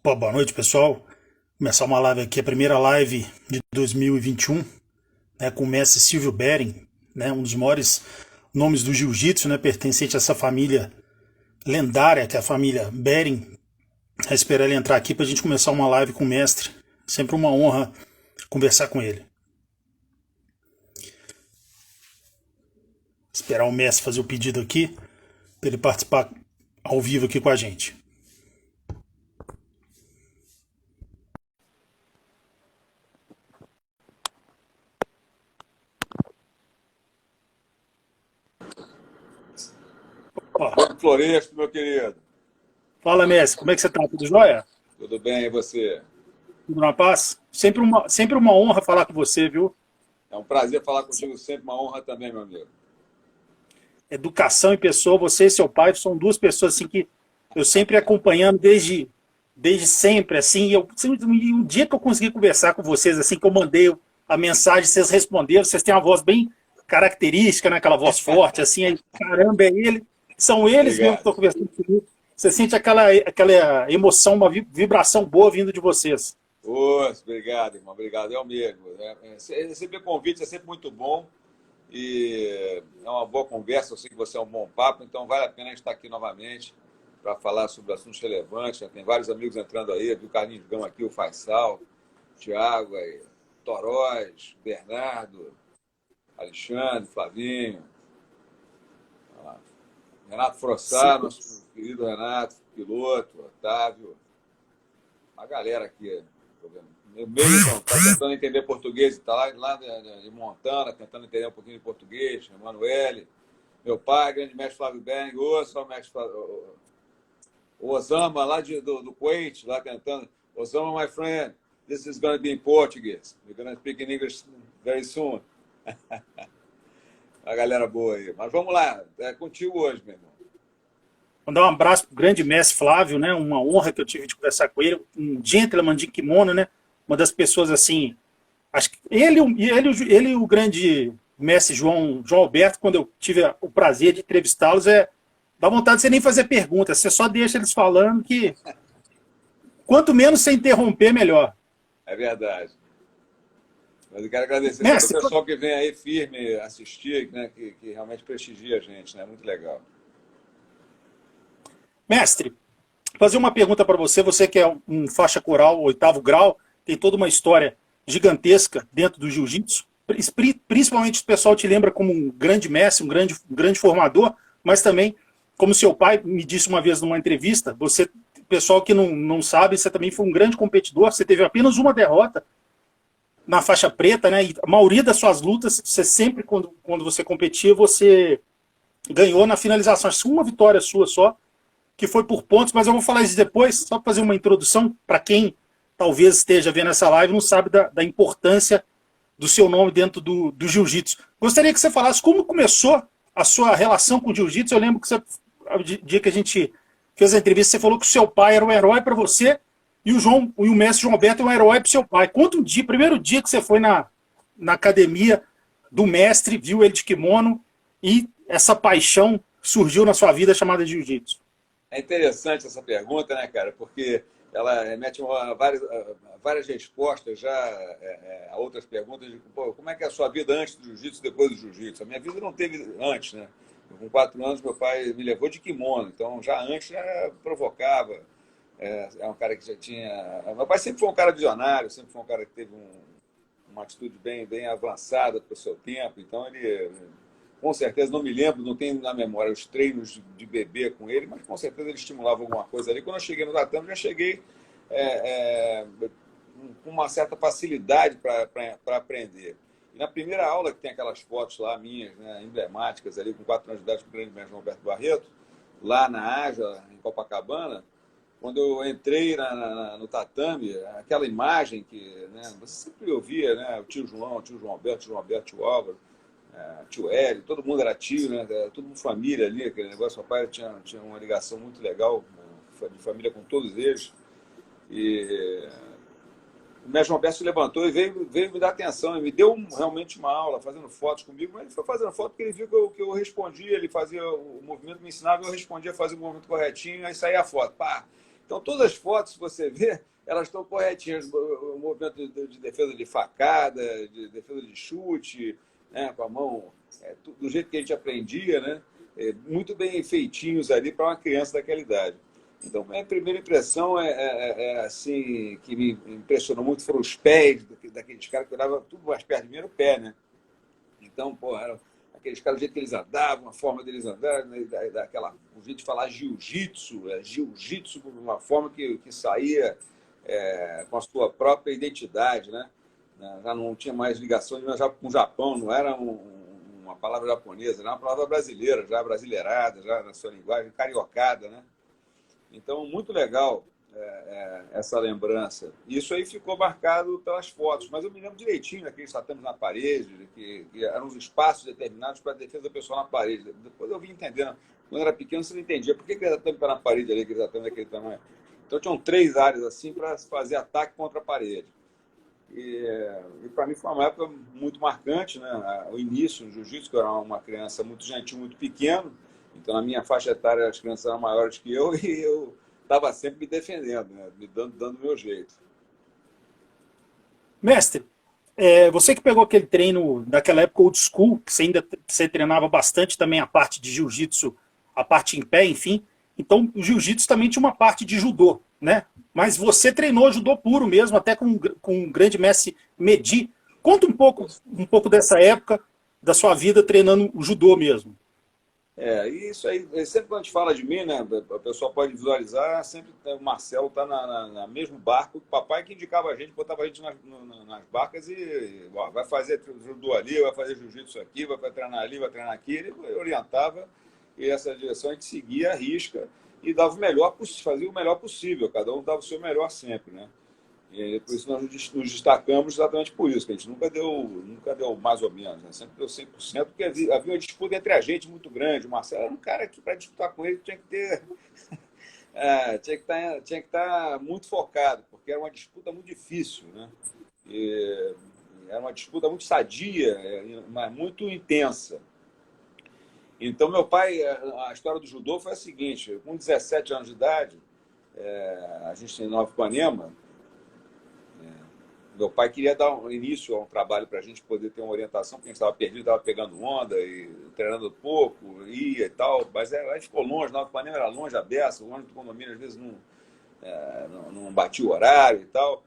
Pô, boa noite, pessoal. Começar uma live aqui, a primeira live de 2021, né, com o mestre Silvio Bering, né, um dos maiores nomes do jiu-jitsu, né, pertencente a essa família lendária, que é a família Bering. Eu espero ele entrar aqui para a gente começar uma live com o mestre. Sempre uma honra conversar com ele. Esperar o mestre fazer o pedido aqui, para ele participar ao vivo aqui com a gente. Ó, Oi, Floresto, meu querido. fala, mestre, como é que você tá? Tudo jóia? Tudo bem, e você? Tudo na paz? Sempre uma honra falar com você, viu? É um prazer falar contigo sempre, uma honra também, meu amigo. Educação e pessoa, você e seu pai são duas pessoas assim que eu sempre acompanhando desde sempre, assim, e um dia que eu consegui conversar com vocês, assim, que eu mandei a mensagem, vocês responderam, vocês têm uma voz bem característica, né, aquela voz forte, assim, aí, caramba, são eles mesmo que Obrigado. estão conversando comigo. Você sente aquela emoção, uma vibração boa vindo de vocês. Ô, obrigado, irmão. Obrigado. É o mesmo. Receber convite é sempre muito bom e é uma boa conversa. Eu sei que você é um bom papo, então vale a pena a gente estar aqui novamente para falar sobre assuntos relevantes. Tem vários amigos entrando aí, o Carlinhos Gão aqui, o Faisal, o Thiago, aí, Toróis, Bernardo, Alexandre, Flavinho, Renato Sim. Frossá, nosso querido Renato, piloto, Otávio, a galera aqui. Meu meio está tentando entender português, está lá de Montana, tentando entender um pouquinho de português, Emanuele, meu pai, grande mestre Flávio Beng, o mestre o Osama, lá do Kuwait, lá tentando. Osama, my friend, this is going to be in Portuguese. We're going to speak in English very soon. A galera boa aí. Mas vamos lá, é contigo hoje, meu irmão. Mandar um abraço pro grande mestre Flávio, né? Uma honra que eu tive de conversar com ele, um gentleman de kimono, né? Uma das pessoas assim, acho que ele e o grande mestre João Alberto, quando eu tive o prazer de entrevistá-los, dá vontade de você nem fazer perguntas, você só deixa eles falando que quanto menos você interromper, melhor. É verdade. Mas eu quero agradecer sempre o Mestre, pessoal que vem aí firme assistir, né, que realmente prestigia a gente, né? Muito legal. mestre, fazer uma pergunta para você, você que é um faixa coral, oitavo grau, tem toda uma história gigantesca dentro do jiu-jitsu, principalmente o pessoal te lembra como um grande mestre, um grande formador, mas também, como seu pai me disse uma vez numa entrevista, você, pessoal que não sabe, você também foi um grande competidor, você teve apenas uma derrota na faixa preta, né? E a maioria das suas lutas, você sempre, quando você competia, você ganhou na finalização. Acho que uma vitória sua só, que foi por pontos, mas eu vou falar isso depois, só para fazer uma introdução, para quem talvez esteja vendo essa live e não sabe da importância do seu nome dentro do jiu-jitsu. Gostaria que você falasse como começou a sua relação com o jiu-jitsu. Eu lembro que você, o dia que a gente fez a entrevista, você falou que o seu pai era um herói para você e o mestre João Alberto é um herói para o seu pai. Conta um dia, primeiro dia que você foi na academia do mestre, viu ele de kimono e essa paixão surgiu na sua vida chamada jiu-jitsu. É interessante essa pergunta, né, cara? Porque ela mete várias respostas já a outras perguntas de pô, como é que é a sua vida antes do jiu-jitsu e depois do jiu-jitsu. A minha vida não teve antes, né? Com 4 anos, meu pai me levou de kimono, então já antes já provocava. É um cara que já tinha... Meu pai sempre foi um cara visionário, sempre foi um cara que teve uma atitude bem avançada para o seu tempo, então ele... Com certeza, não me lembro, não tenho na memória os treinos de bebê com ele, mas com certeza ele estimulava alguma coisa ali. Quando eu cheguei no tatame, já cheguei com uma certa facilidade para aprender. E na primeira aula, que tem aquelas fotos lá minhas, né, emblemáticas, ali com 4 anos de idade, com o grande mestre Roberto Barreto, lá na Aja, em Copacabana, quando eu entrei no tatame, aquela imagem que, né, você sempre ouvia, né, o tio João Alberto, tio Álvaro, tio Hélio, todo mundo era tio, né? Todo mundo família ali, aquele negócio. Meu pai tinha uma ligação muito legal de família com todos eles. E o mestre Roberto se levantou e veio me dar atenção. Ele me deu realmente uma aula, fazendo fotos comigo, mas ele foi fazendo foto porque ele viu que eu respondia, ele fazia o movimento, me ensinava, eu respondia, fazia o movimento corretinho, aí saía a foto. Pá! Então, todas as fotos, se você vê, elas estão corretinhas. O movimento de defesa de facada, de defesa de chute, né, com a mão, do jeito que a gente aprendia, né, muito bem feitinhos ali para uma criança daquela idade. Então, a minha primeira impressão assim, que me impressionou muito foram os pés daqueles caras que olhavam tudo mais perto de mim, era o pé, né? Então, pô, era aqueles caras, do jeito que eles andavam, a forma deles andarem, né, o jeito de falar jiu-jitsu, jiu-jitsu de uma forma que saía com a sua própria identidade, né? Já não tinha mais ligação com o Japão, não era uma palavra japonesa, era uma palavra brasileira, já brasileirada, já na sua linguagem, cariocada, né? Então, muito legal essa lembrança. Isso aí ficou marcado pelas fotos, mas eu me lembro direitinho daqueles tatames na parede, que eram os espaços determinados para a defesa pessoal na parede. Depois eu vim entendendo. Quando eu era pequeno, você não entendia por que aquele tatame está na parede ali, aquele tatame daquele tamanho. Então, tinham 3 áreas assim para fazer ataque contra a parede. E para mim foi uma época muito marcante, né? O início no jiu-jitsu, que eu era uma criança muito gentil, muito pequeno. Então, na minha faixa etária, as crianças eram maiores que eu e eu estava sempre me defendendo, né? Me dando o meu jeito. Mestre, você que pegou aquele treino daquela época old school, que você treinava bastante também a parte de jiu-jitsu, a parte em pé, enfim. Então, o jiu-jitsu também tinha uma parte de judô, né? Mas você treinou judô puro mesmo, até com o grande mestre Medi. Conta um pouco dessa época da sua vida treinando o judô mesmo. Isso aí, sempre quando a gente fala de mim, né, a pessoa pode visualizar, sempre o Marcelo está na mesmo barco, o papai que indicava a gente, botava a gente nas barcas e vai fazer judô ali, vai fazer jiu-jitsu aqui, vai treinar ali, vai treinar aqui, ele orientava e essa direção a gente seguia a risca e dava o melhor, fazia o melhor possível, cada um dava o seu melhor sempre, né? E por isso nós nos destacamos exatamente por isso, que a gente nunca deu mais ou menos, né? Sempre deu 100%, porque havia uma disputa entre a gente muito grande. O Marcelo era um cara que, para disputar com ele, tinha que ter. Tinha que estar muito focado, porque era uma disputa muito difícil, né? E era uma disputa muito sadia, mas muito intensa. Então, meu pai, a história do judô foi a seguinte: com 17 anos de idade, a gente em Nova Ipanema. Meu pai queria dar um início a um trabalho para a gente poder ter uma orientação, porque a gente estava perdido, estava pegando onda e treinando pouco, ia e tal, mas aí ficou longe, Nova Ipanema era longe, a beça, o ônibus do condomínio às vezes não batia o horário e tal.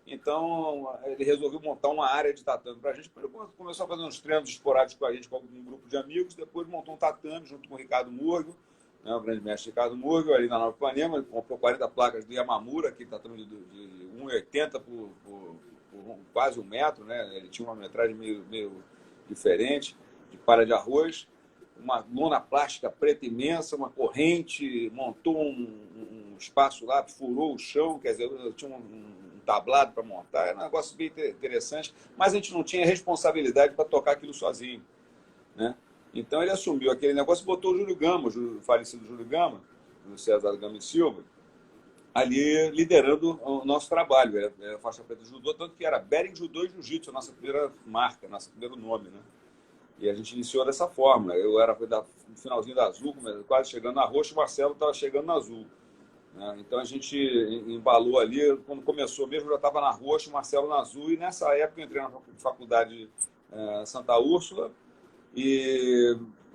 Então, ele resolveu montar uma área de tatame para a gente. Ele começou a fazer uns treinos esporádicos com a gente, com um grupo de amigos, depois montou um tatame junto com o Ricardo Murgo, né, o grande mestre Ricardo Murgo, ali na Nova Ipanema. Ele comprou 40 placas do Yamamura, aquele tatame de 1,80 por quase 1 metro, né? Ele tinha uma metragem meio diferente, de palha de arroz, uma lona plástica preta imensa, uma corrente, montou um espaço lá, furou o chão, quer dizer, tinha um tablado para montar, era um negócio bem interessante, mas a gente não tinha responsabilidade para tocar aquilo sozinho, né? Então ele assumiu aquele negócio e botou o Júlio Gama, o falecido Júlio Gama, o César Gama e Silva, ali liderando o nosso trabalho. Era faixa preta de judô, tanto que era Bering Judô e Jiu-Jitsu, a nossa primeira marca, nosso primeiro nome, né? E a gente iniciou dessa forma. Eu era no finalzinho da azul, quase chegando na roxa, o Marcelo estava chegando na azul, né? Então a gente embalou ali, quando começou mesmo, já estava na roxa, o Marcelo na azul, e nessa época eu entrei na faculdade Santa Úrsula e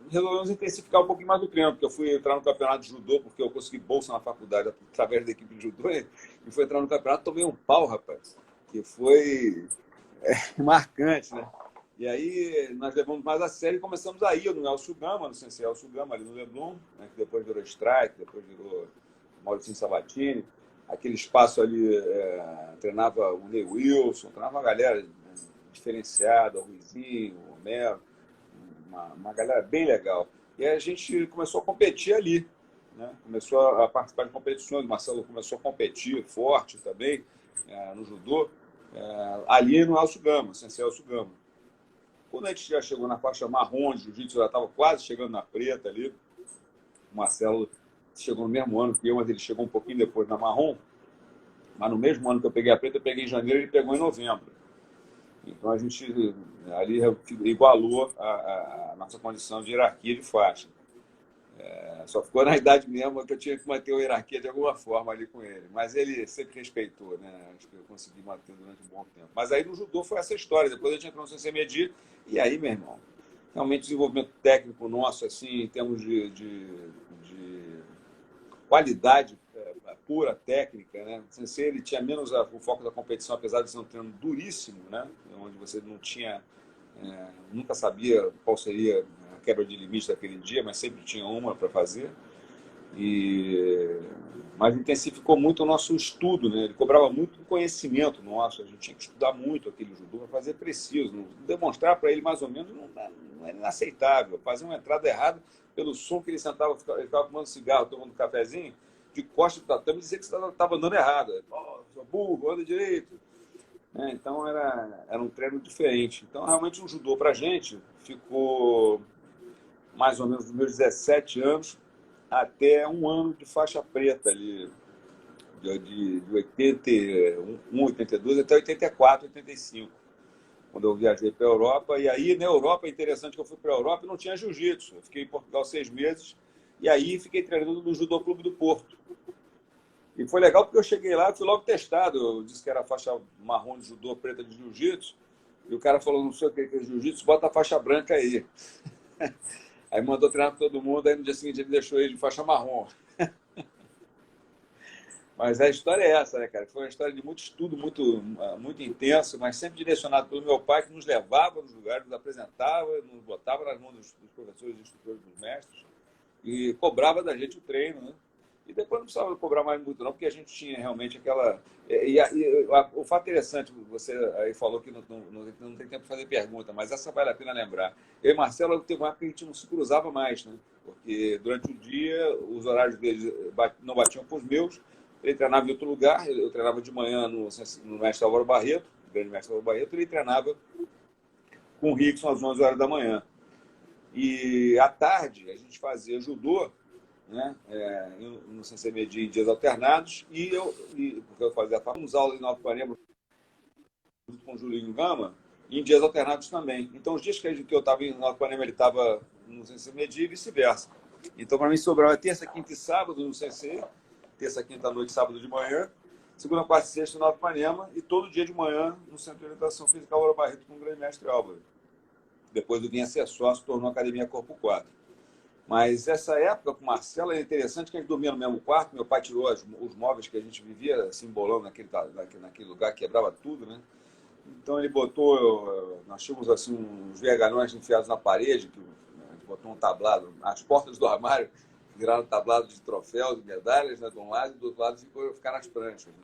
resolvemos intensificar um pouquinho mais o treino, porque eu fui entrar no campeonato de judô, porque eu consegui bolsa na faculdade através da equipe de judô, e fui entrar no campeonato, tomei um pau, rapaz, que foi marcante, né? E aí nós levamos mais a sério e começamos a ir no Elcio Gama, no Sensei Elcio Gama, ali no Leblon, né, que depois virou Strike, depois virou Maurício Sabatini. Aquele espaço ali treinava o Ney Wilson, treinava uma galera diferenciada, o Ruizinho, o Romero, uma galera bem legal. E aí a gente começou a competir ali, né? Começou a participar de competições. O Marcelo começou a competir forte também no judô, ali no Elcio Gama, Sensei Elcio Gama. Quando a gente já chegou na faixa marrom de jiu-jitsu, já estava quase chegando na preta ali. O Marcelo chegou no mesmo ano que eu, mas ele chegou um pouquinho depois na marrom. Mas no mesmo ano que eu peguei a preta, eu peguei em janeiro e ele pegou em novembro. Então a gente ali igualou a nossa condição de hierarquia de faixa. Só ficou na idade mesmo que eu tinha que manter a hierarquia de alguma forma ali com ele. Mas ele sempre respeitou, né? Acho que eu consegui manter durante um bom tempo. Mas aí no judô foi essa história. Depois a gente entrou no CC Medir e aí, meu irmão, realmente desenvolvimento técnico nosso, assim, em termos de qualidade pura técnica, né? O CC ele tinha menos o foco da competição, apesar de ser um treino duríssimo, né? Onde você não tinha, nunca sabia qual seria a quebra de limite daquele dia, mas sempre tinha uma para fazer. Mas intensificou muito o nosso estudo, né? Ele cobrava muito conhecimento nosso, a gente tinha que estudar muito aquele judô para fazer preciso, demonstrar para ele mais ou menos não era inaceitável, fazer uma entrada errada pelo som que ele sentava, ele ficava fumando cigarro, tomando um cafezinho, de costas do tatame, dizer que você estava andando errado. Oh, sou burro, anda direito. Então era um treino diferente. Então realmente um judô para a gente ficou mais ou menos dos meus 17 anos até um ano de faixa preta ali, de 81, 82 até 84, 85, quando eu viajei para a Europa. E aí, na Europa, é interessante que eu fui para a Europa e não tinha jiu-jitsu. Eu fiquei em Portugal 6 meses e aí fiquei treinando no Judô Clube do Porto. E foi legal porque eu cheguei lá e fui logo testado. Eu disse que era faixa marrom de judô, preta de jiu-jitsu. E o cara falou, não sei o que é jiu-jitsu, bota a faixa branca aí. Aí mandou treinar para todo mundo, aí no dia seguinte ele deixou ele de faixa marrom. Mas a história é essa, né, cara? Foi uma história de muito estudo, muito intenso, mas sempre direcionado pelo meu pai, que nos levava nos lugares, nos apresentava, nos botava nas mãos dos professores, dos instrutores, dos mestres, e cobrava da gente o treino, né? E depois não precisava cobrar mais muito, não, porque a gente tinha realmente aquela... o fato interessante, você aí falou que não tem tempo para fazer pergunta, mas essa vale a pena lembrar. Eu e Marcelo, teve uma época que a gente não se cruzava mais, né? Porque durante o dia os horários dele não batiam com os meus, ele treinava em outro lugar, eu treinava de manhã no mestre Álvaro Barreto, o grande mestre Álvaro Barreto, ele treinava com o Rickson às 11 horas da manhã. E à tarde a gente fazia judô, né, no CC Medir em dias alternados, porque eu fazia uns aulas em Nova Ipanema junto com o Julinho Gama, e em dias alternados também. Então, os dias que eu estava em Nova Ipanema, ele estava no CC Medir e vice-versa. Então, para mim, sobrava terça, quinta e sábado no CC, terça, quinta à noite, sábado de manhã, segunda, quarta e sexta em Nova Ipanema, e todo dia de manhã no Centro de Orientação Física Álvaro Barreto com o grande mestre Álvaro. Depois do vinha ser sócio, tornou a Academia Corpo 4. Mas essa época com o Marcelo é interessante que a gente dormia no mesmo quarto. Meu pai tirou os móveis que a gente vivia se embolando naquele lugar, quebrava tudo, né? Então ele botou, nós tínhamos assim uns vergalhões enfiados na parede, que a gente botou um tablado, as portas do armário viraram tablado de troféus, de medalhas, né, de um lado, e do outro lado ficaram as pranchas. Né?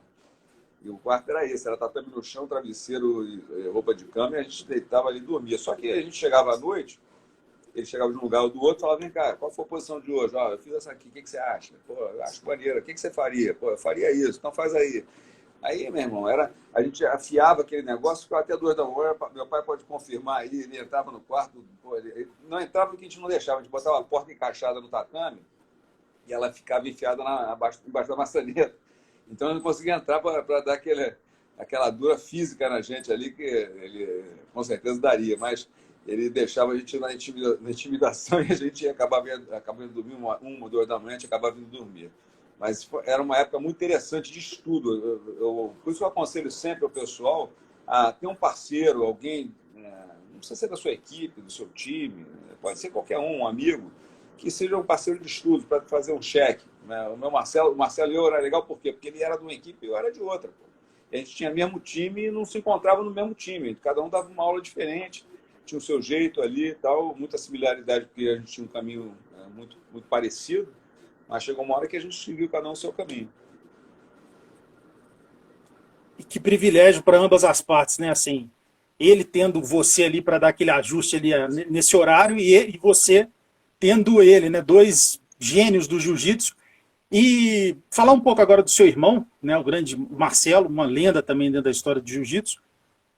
E o quarto era esse, era tatame no chão, travesseiro e roupa de cama, e a gente deitava ali e dormia. Só que a gente chegava à noite, ele chegava de um lugar ou do outro e falava, vem cá, qual foi a posição de hoje? Eu fiz essa aqui, o que você acha? Pô, eu acho maneiro, o que você faria? Pô, eu faria isso, então faz aí. Aí, meu irmão, a gente afiava aquele negócio, ficava até 2 da manhã, meu pai pode confirmar aí, ele entrava no quarto, pô, ele não entrava porque a gente não deixava, a gente botava a porta encaixada no tatame e ela ficava enfiada embaixo da maçaneta. Então eu não conseguia entrar para dar aquela dura física na gente ali, que ele com certeza daria, mas ele deixava a gente na intimidação e a gente acabava indo dormir 1 ou 2 da manhã, a gente acabava indo dormir. Mas era uma época muito interessante de estudo. Por isso eu aconselho sempre ao pessoal a ter um parceiro, alguém, não precisa ser da sua equipe, do seu time, pode ser qualquer um amigo, que seja um parceiro de estudo para fazer um cheque. Né? O Marcelo e eu era legal por quê? Porque ele era de uma equipe e eu era de outra. Pô. A gente tinha o mesmo time e não se encontrava no mesmo time. Cada um dava uma aula diferente, tinha o seu jeito ali e tal, muita similaridade, porque a gente tinha um caminho muito, muito parecido, mas chegou uma hora que a gente seguiu cada um o seu caminho. E que privilégio para ambas as partes, né? Assim, ele tendo você ali para dar aquele ajuste ali nesse horário e você tendo ele, né? 2 gênios do jiu-jitsu. E falar um pouco agora do seu irmão, né? O grande Marcelo, uma lenda também dentro da história do jiu-jitsu.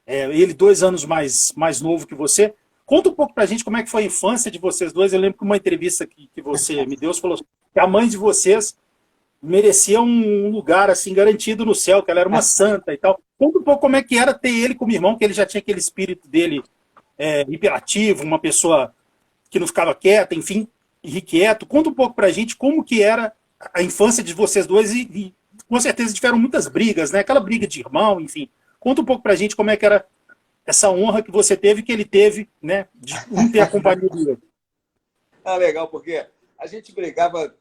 Ele 2 anos mais novo que você. Conta um pouco pra gente como é que foi a infância de vocês dois. Eu lembro que uma entrevista que você me deu, você falou que a mãe de vocês merecia um lugar assim garantido no céu, que ela era uma santa e tal. Conta um pouco como é que era ter ele como irmão, que ele já tinha aquele espírito dele hiperativo, uma pessoa que não ficava quieta, enfim. irrequieto. Conta um pouco pra gente como que era a infância de vocês dois e com certeza tiveram muitas brigas, né? Aquela briga de irmão, enfim. Conta um pouco pra gente como é que era essa honra que você teve, que ele teve, né? De um ter a companhia do outro. Ah, legal, porque a gente brigava,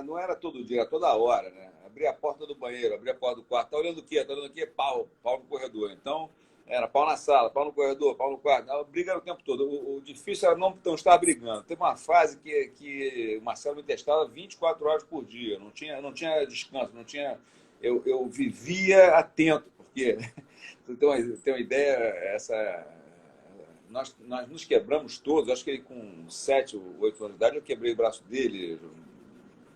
não era todo dia, era toda hora, né? Abria a porta do banheiro, abria a porta do quarto, tá olhando o quê? Tá olhando o quê? Pau no corredor. Então, era pau na sala, pau no corredor, pau no quarto. A briga era o tempo todo. O difícil era não estar brigando. Teve uma fase que o Marcelo me testava 24 horas por dia. Não tinha descanso, não tinha... Eu vivia atento, porque, você tem uma ideia, nós nos quebramos todos. Acho que ele com 7 ou 8 anos de idade, eu quebrei o braço dele,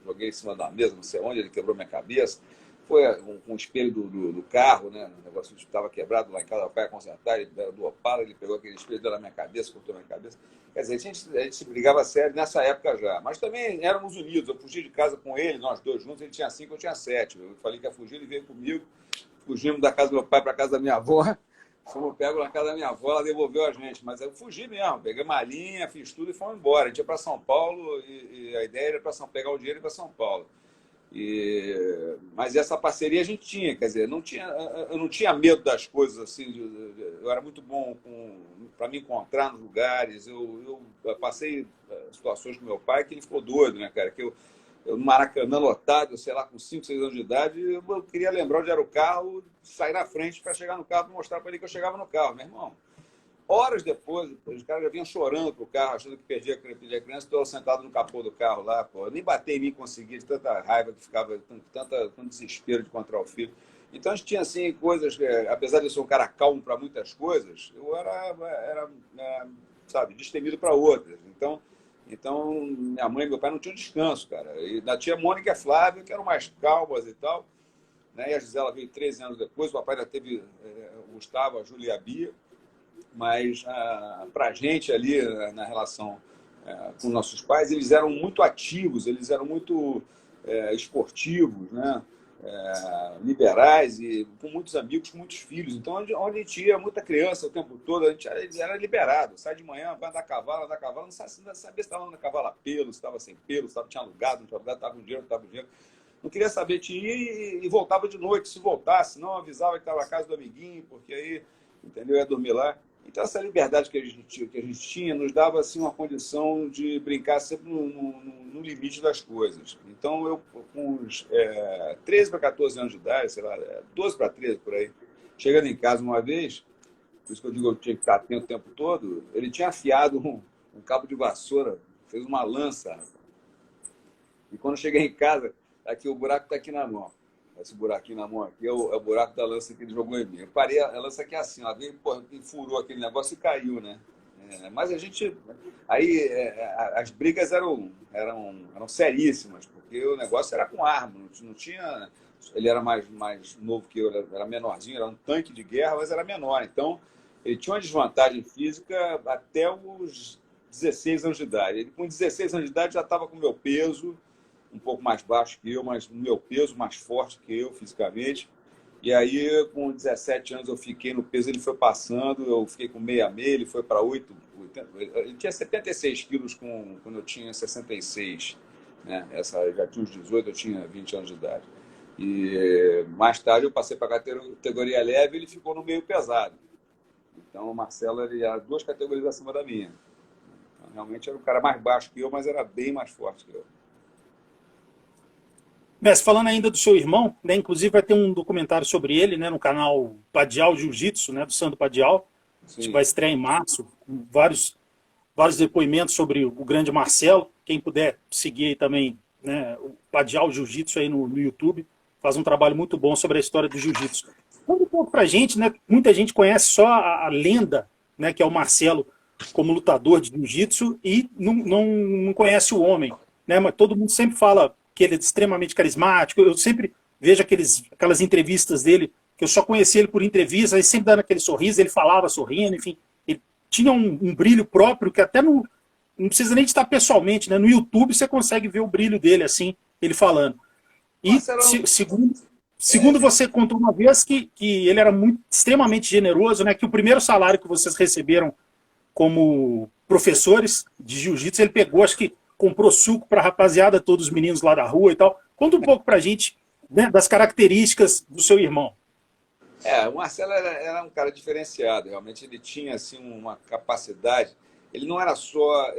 joguei em cima da mesa, não sei onde, ele quebrou minha cabeça. Foi com o espelho do carro, né? O negócio estava quebrado lá em casa, o pai ia consertar, ele era do Opala, ele pegou aquele espelho, deu na minha cabeça, cortou na minha cabeça. Quer dizer, a gente se brigava sério nessa época já. Mas também éramos unidos. Eu fugi de casa com ele, nós dois juntos, ele tinha 5, eu tinha 7. Eu falei que ia fugir, ele veio comigo. Fugimos da casa do meu pai para a casa da minha avó. Fomos pegos na casa da minha avó, ela devolveu a gente. Mas eu fugi mesmo, peguei malinha, fiz tudo e fomos embora. A gente ia para São Paulo e a ideia era pegar o dinheiro e ir para São Paulo. Mas essa parceria a gente tinha, quer dizer, eu não tinha medo das coisas assim. Eu era muito bom para me encontrar nos lugares. Eu passei situações com meu pai que ele ficou doido, né, cara? Que eu no Maracanã lotado, sei lá, com 5, 6 anos de idade, eu queria lembrar onde era o carro, sair na frente para chegar no carro, para mostrar para ele que eu chegava no carro, meu irmão. Horas depois, os caras já vinham chorando pro carro, achando que perdia a criança, estou sentado no capô do carro lá, pô. Eu nem bater em mim consegui, de tanta raiva que ficava, tanto desespero de encontrar o filho. Então a gente tinha, assim, coisas, apesar de eu ser um cara calmo para muitas coisas, eu era sabe, destemido para outras. Então, minha mãe e meu pai não tinham descanso, cara. E a tia Mônica e a Flávia, que eram mais calmas e tal, né? E a Gisela veio 13 anos depois, o papai ainda teve o Gustavo, a Júlia e a Bia. Mas para a gente ali, na relação com nossos pais, eles eram muito ativos, eles eram muito esportivos, né? Liberais e com muitos amigos, com muitos filhos. Então, onde a gente ia, muita criança o tempo todo, a gente era liberado. Sai de manhã, vai andar a cavalo, não sabia se estava andando a cavalo a pelo, se estava sem pelo, se tinha alugado, não tinha alugado, estava com dinheiro, não estava com dinheiro. Não queria saber, tinha e voltava de noite, se voltasse, não avisava que estava na casa do amiguinho, porque aí, entendeu, ia dormir lá. Então, essa liberdade que a gente tinha nos dava assim, uma condição de brincar sempre no limite das coisas. Então, eu, com uns 13 para 14 anos de idade, sei lá, 12 para 13 por aí, chegando em casa uma vez, por isso que eu digo que eu tinha que ficar atento o tempo todo, ele tinha afiado um cabo de vassoura, fez uma lança. E quando eu cheguei em casa, aqui o buraco está aqui na mão. Esse buraquinho na mão aqui é o buraco da lança que ele jogou em mim. Eu parei a lança aqui assim, ela veio, furou aquele negócio e caiu, né? Mas a gente... Aí as brigas eram seríssimas, porque o negócio era com arma, não tinha... Ele era mais novo que eu, era menorzinho, era um tanque de guerra, mas era menor. Então, ele tinha uma desvantagem física até os 16 anos de idade. Ele, com 16 anos de idade, já estava com o meu peso, um pouco mais baixo que eu, mas no meu peso, mais forte que eu fisicamente. E aí, com 17 anos, eu fiquei no peso, ele foi passando, eu fiquei com 66, ele foi para 80. Ele tinha 76 quilos quando eu tinha 66. Né? Já tinha uns 18, eu tinha 20 anos de idade. E mais tarde eu passei para a categoria leve e ele ficou no meio pesado. Então, o Marcelo ele era 2 categorias acima da minha. Então, realmente era um cara mais baixo que eu, mas era bem mais forte que eu. Mestre, falando ainda do seu irmão, né, inclusive vai ter um documentário sobre ele, né, no canal Padial Jiu-Jitsu, né, do Sandro Padial. A gente vai estrear em março, com vários depoimentos sobre o grande Marcelo. Quem puder seguir aí também, né, o Padial Jiu-Jitsu aí no YouTube, faz um trabalho muito bom sobre a história do Jiu-Jitsu. Conta um pouco pra gente, né, muita gente conhece só a lenda, né, que é o Marcelo como lutador de Jiu-Jitsu e não conhece o homem, né, mas todo mundo sempre fala que ele é extremamente carismático. Eu sempre vejo aquelas entrevistas dele, que eu só conheci ele por entrevista, ele sempre dando aquele sorriso, ele falava sorrindo, enfim. Ele tinha um brilho próprio que até não precisa nem de estar pessoalmente, né? No YouTube você consegue ver o brilho dele, assim, ele falando. E segundo você contou uma vez que ele era extremamente generoso, né? Que o primeiro salário que vocês receberam como professores de jiu-jitsu, ele pegou, acho que comprou suco para a rapaziada, todos os meninos lá da rua e tal. Conta um pouco para a gente, né, das características do seu irmão. O Marcelo era um cara diferenciado, realmente ele tinha assim, uma capacidade, ele não era só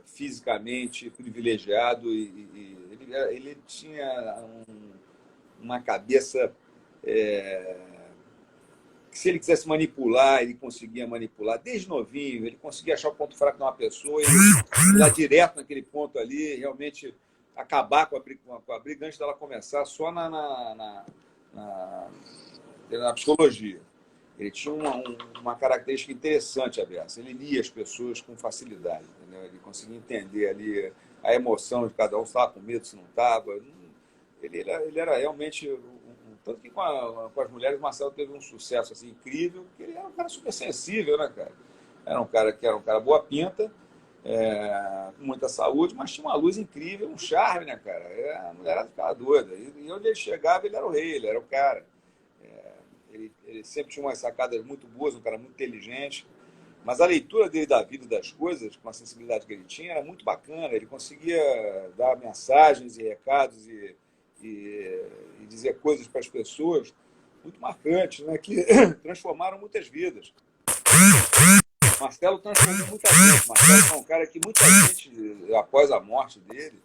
fisicamente privilegiado, ele tinha uma cabeça que se ele quisesse manipular, ele conseguia manipular, desde novinho, ele conseguia achar o ponto fraco de uma pessoa e ir lá direto naquele ponto ali, realmente acabar com a briga antes dela começar, só na psicologia. Ele tinha uma característica interessante, Aberto. Ele lia as pessoas com facilidade, entendeu? Ele conseguia entender ali a emoção de cada um, se estava com medo, se não estava. Ele era realmente... Tanto que com as mulheres, o Marcelo teve um sucesso assim, incrível, porque ele era um cara super sensível, né, cara? Era um cara boa pinta, com muita saúde, mas tinha uma luz incrível, um charme, né, cara? A mulherada ficava doida. E onde ele chegava, ele era o rei, ele era o cara. Ele sempre tinha umas sacadas muito boas, um cara muito inteligente, mas a leitura dele da vida e das coisas, com a sensibilidade que ele tinha, era muito bacana. Ele conseguia dar mensagens e recados e dizer coisas para as pessoas muito marcantes, né, que transformaram muitas vidas. Marcelo transformou muita gente. Marcelo é um cara que muita gente, após a morte dele,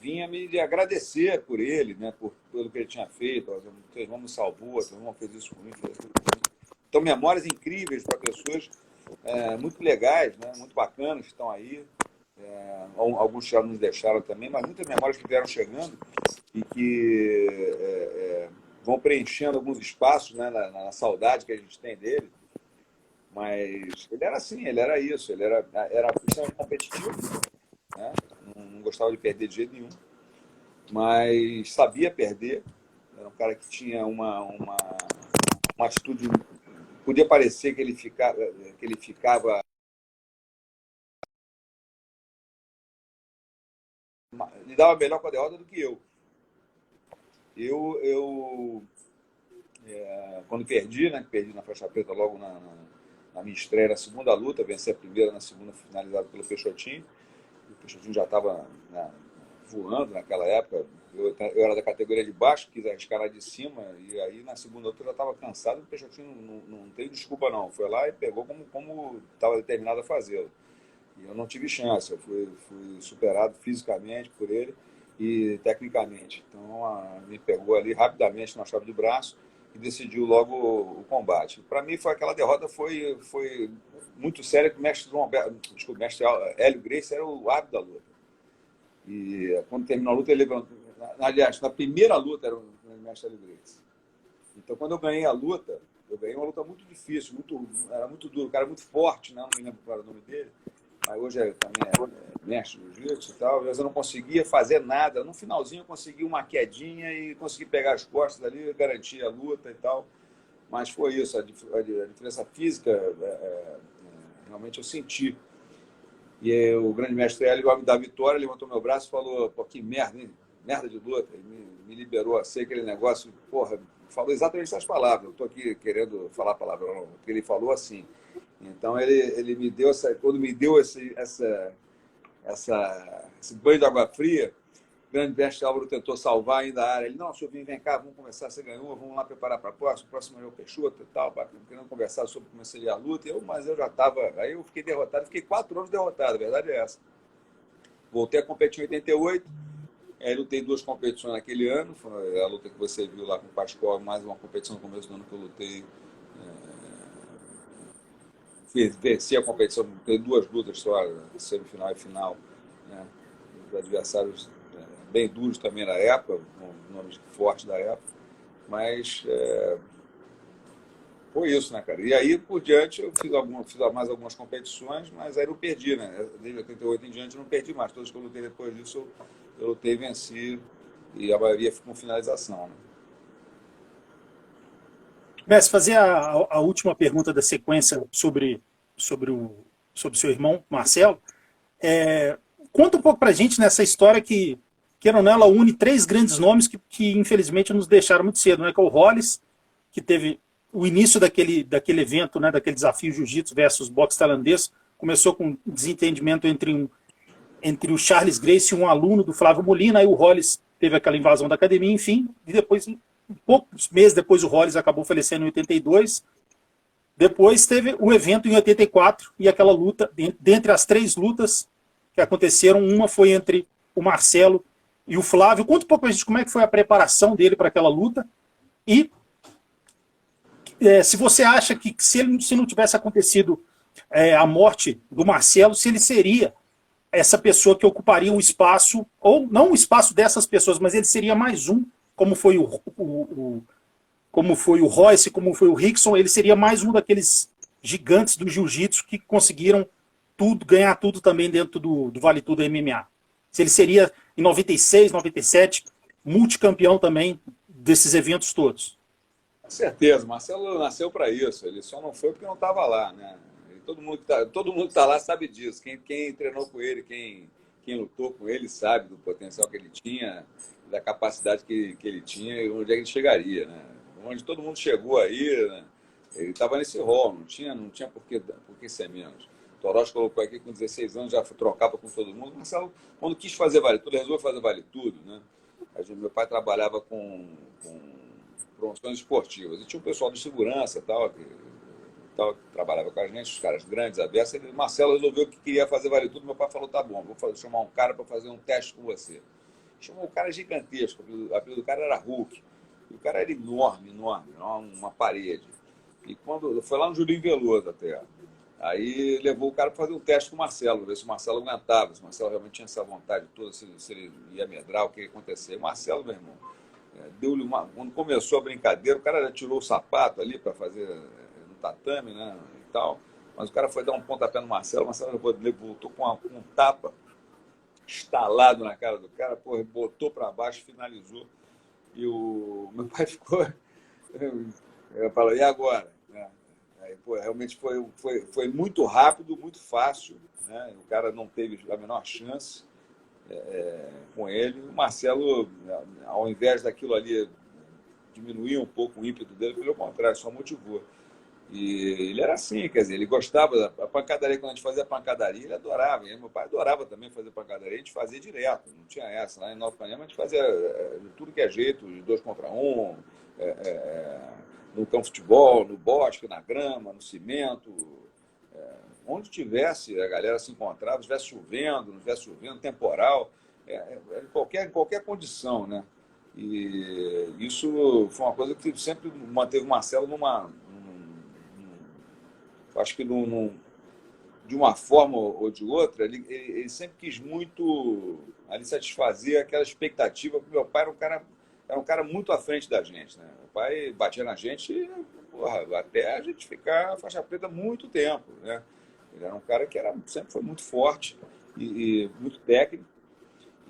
vinha me agradecer por ele, né, pelo que ele tinha feito. Seu irmão me salvou, seu irmão fez isso por mim, fez isso por mim. Então, memórias incríveis para pessoas muito legais, né, muito bacanas que estão aí. Alguns já nos deixaram também, mas muitas memórias que vieram chegando e que vão preenchendo alguns espaços, né, na saudade que a gente tem dele. Mas ele era assim, ele era isso, ele era extremamente competitivo, né? Não gostava de perder de jeito nenhum, mas sabia perder. Era um cara que tinha uma atitude, podia parecer que ele ficava lidava melhor com a derrota do que eu. Quando perdi, né? Perdi na faixa preta logo na minha estreia, na segunda luta, venci a primeira, na segunda finalizado pelo Peixotinho. O Peixotinho já estava, né, voando naquela época. Eu era da categoria de baixo, quis arriscar lá de cima, e aí na segunda luta eu já estava cansado. O Peixotinho não tem desculpa não, foi lá e pegou como estava determinado a fazê-lo. E eu não tive chance, eu fui superado fisicamente por ele e tecnicamente. Então, me pegou ali rapidamente na chave de braço e decidiu logo o combate. Para mim, aquela derrota foi muito séria, que o mestre Hélio Gracie era o árbitro da luta. E quando terminou a luta, ele levantou. Aliás, na primeira luta era o mestre Hélio Gracie. Então, quando eu ganhei a luta, eu ganhei uma luta muito difícil, era muito duro, o cara muito forte, né? Não me lembro qual era o nome dele. Mas hoje também é mestre do jiu-jitsu e tal, mas eu não conseguia fazer nada. No finalzinho eu consegui uma quedinha e consegui pegar as costas ali, garantir a luta e tal. Mas foi isso, a diferença física, realmente eu senti. E o grande mestre Hélio, ao me dar a vitória, levantou meu braço e falou: pô, que merda, hein? Merda de luta. Ele me liberou a ser aquele negócio, porra, falou exatamente essas palavras. Eu estou aqui querendo falar palavrão, porque ele falou assim. Então, ele me deu quando me deu esse banho de água fria, o grande mestre Álvaro tentou salvar ainda a área. Ele: não, senhor, vem cá, vamos conversar, você ganhou, vamos lá preparar para a próxima. O próximo é o Peixoto e tal, querendo conversar sobre como seria a luta. Mas eu já estava, aí eu fiquei derrotado, fiquei 4 anos derrotado, a verdade é essa. Voltei a competir em 88, lutei 2 competições naquele ano, foi a luta que você viu lá com o Pascoal, mais uma competição no começo do ano que eu lutei. Venci a competição, teve 2 lutas só, semifinal e final, né? Os adversários bem duros também na época, nomes fortes da época, mas foi isso, né, cara? E aí, por diante, eu fiz mais algumas competições, mas aí eu perdi, né? Desde 88 em diante eu não perdi mais. Todos que eu lutei depois disso, eu lutei e venci, e a maioria ficou com finalização, né? Mestre, fazer a última pergunta da sequência sobre seu irmão, Marcelo. Conta um pouco pra gente nessa história que ou não, ela une 3 grandes nomes que infelizmente nos deixaram muito cedo, né? Que é o Hollis, que teve o início daquele evento, né? Daquele desafio jiu-jitsu versus boxe tailandês, começou com um desentendimento entre entre o Charles Gracie e um aluno do Flávio Molina. Aí o Hollis teve aquela invasão da academia, enfim, e depois, poucos meses depois, o Hollis acabou falecendo em 82. Depois teve o evento em 84 e aquela luta, dentre as 3 lutas que aconteceram, uma foi entre o Marcelo e o Flávio. Conta um pouco pra gente como é que foi a preparação dele para aquela luta e se você acha que se não tivesse acontecido a morte do Marcelo, se ele seria essa pessoa que ocuparia o espaço, ou não o espaço dessas pessoas, mas ele seria mais um, como foi como foi o Royce, como foi o Rickson, ele seria mais um daqueles gigantes do jiu-jitsu que conseguiram tudo, ganhar tudo também dentro do Vale Tudo MMA. Se ele seria, em 96, 97, multicampeão também desses eventos todos. Com certeza, Marcelo nasceu para isso, ele só não foi porque não estava lá, né? E todo mundo que tá lá sabe disso. Quem treinou com ele, quem lutou com ele, sabe do potencial que ele tinha, da capacidade que ele tinha e onde é que ele chegaria, né? Onde todo mundo chegou aí, né? Ele estava nesse rol, não tinha por que ser menos. O Toros colocou aqui com 16 anos, já trocava com todo mundo. Marcelo, quando quis fazer vale tudo, resolveu fazer vale tudo, né? Meu pai trabalhava com promoções esportivas. E tinha um pessoal de segurança tal, que trabalhava com a gente, os caras grandes, abertos. O Marcelo resolveu que queria fazer vale tudo. Meu pai falou: tá bom, vou chamar um cara para fazer um teste com você. Chamou um cara gigantesco, o apelido do cara era Hulk. E o cara era enorme, uma parede. E quando foi lá no Julinho Veloso até. Aí levou o cara para fazer um teste com o Marcelo, ver se o Marcelo aguentava, se o Marcelo realmente tinha essa vontade toda, se ele ia medrar, o que ia acontecer. O Marcelo, meu irmão, deu-lhe quando começou a brincadeira, o cara já tirou o sapato ali para fazer no tatame, né, e tal. Mas o cara foi dar um pontapé no Marcelo, o Marcelo voltou com um tapa estalado na cara do cara, porra, botou para baixo, finalizou. E o meu pai ficou... Eu falo: e agora? Aí, pô, realmente foi muito rápido, muito fácil, né? O cara não teve a menor chance com ele. O Marcelo, ao invés daquilo ali diminuir um pouco o ímpeto dele, pelo contrário, só motivou. E ele era assim, quer dizer, ele gostava da pancadaria. Quando a gente fazia pancadaria, ele adorava. E meu pai adorava também fazer pancadaria, a gente fazia direto, não tinha essa. Lá em Nova Panema a gente fazia de tudo que é jeito, de 2 contra 1, no campo de futebol, no bosque, na grama, no cimento, onde tivesse, a galera se encontrava, estivesse chovendo, não estivesse chovendo, temporal, em qualquer condição, né? E isso foi uma coisa que sempre manteve o Marcelo acho que de uma forma ou de outra, ele sempre quis muito ali satisfazer aquela expectativa, porque meu pai era um cara muito à frente da gente, né? O pai batia na gente, porra, até a gente ficar faixa preta muito tempo, né? Ele era um cara que sempre foi muito forte e muito técnico.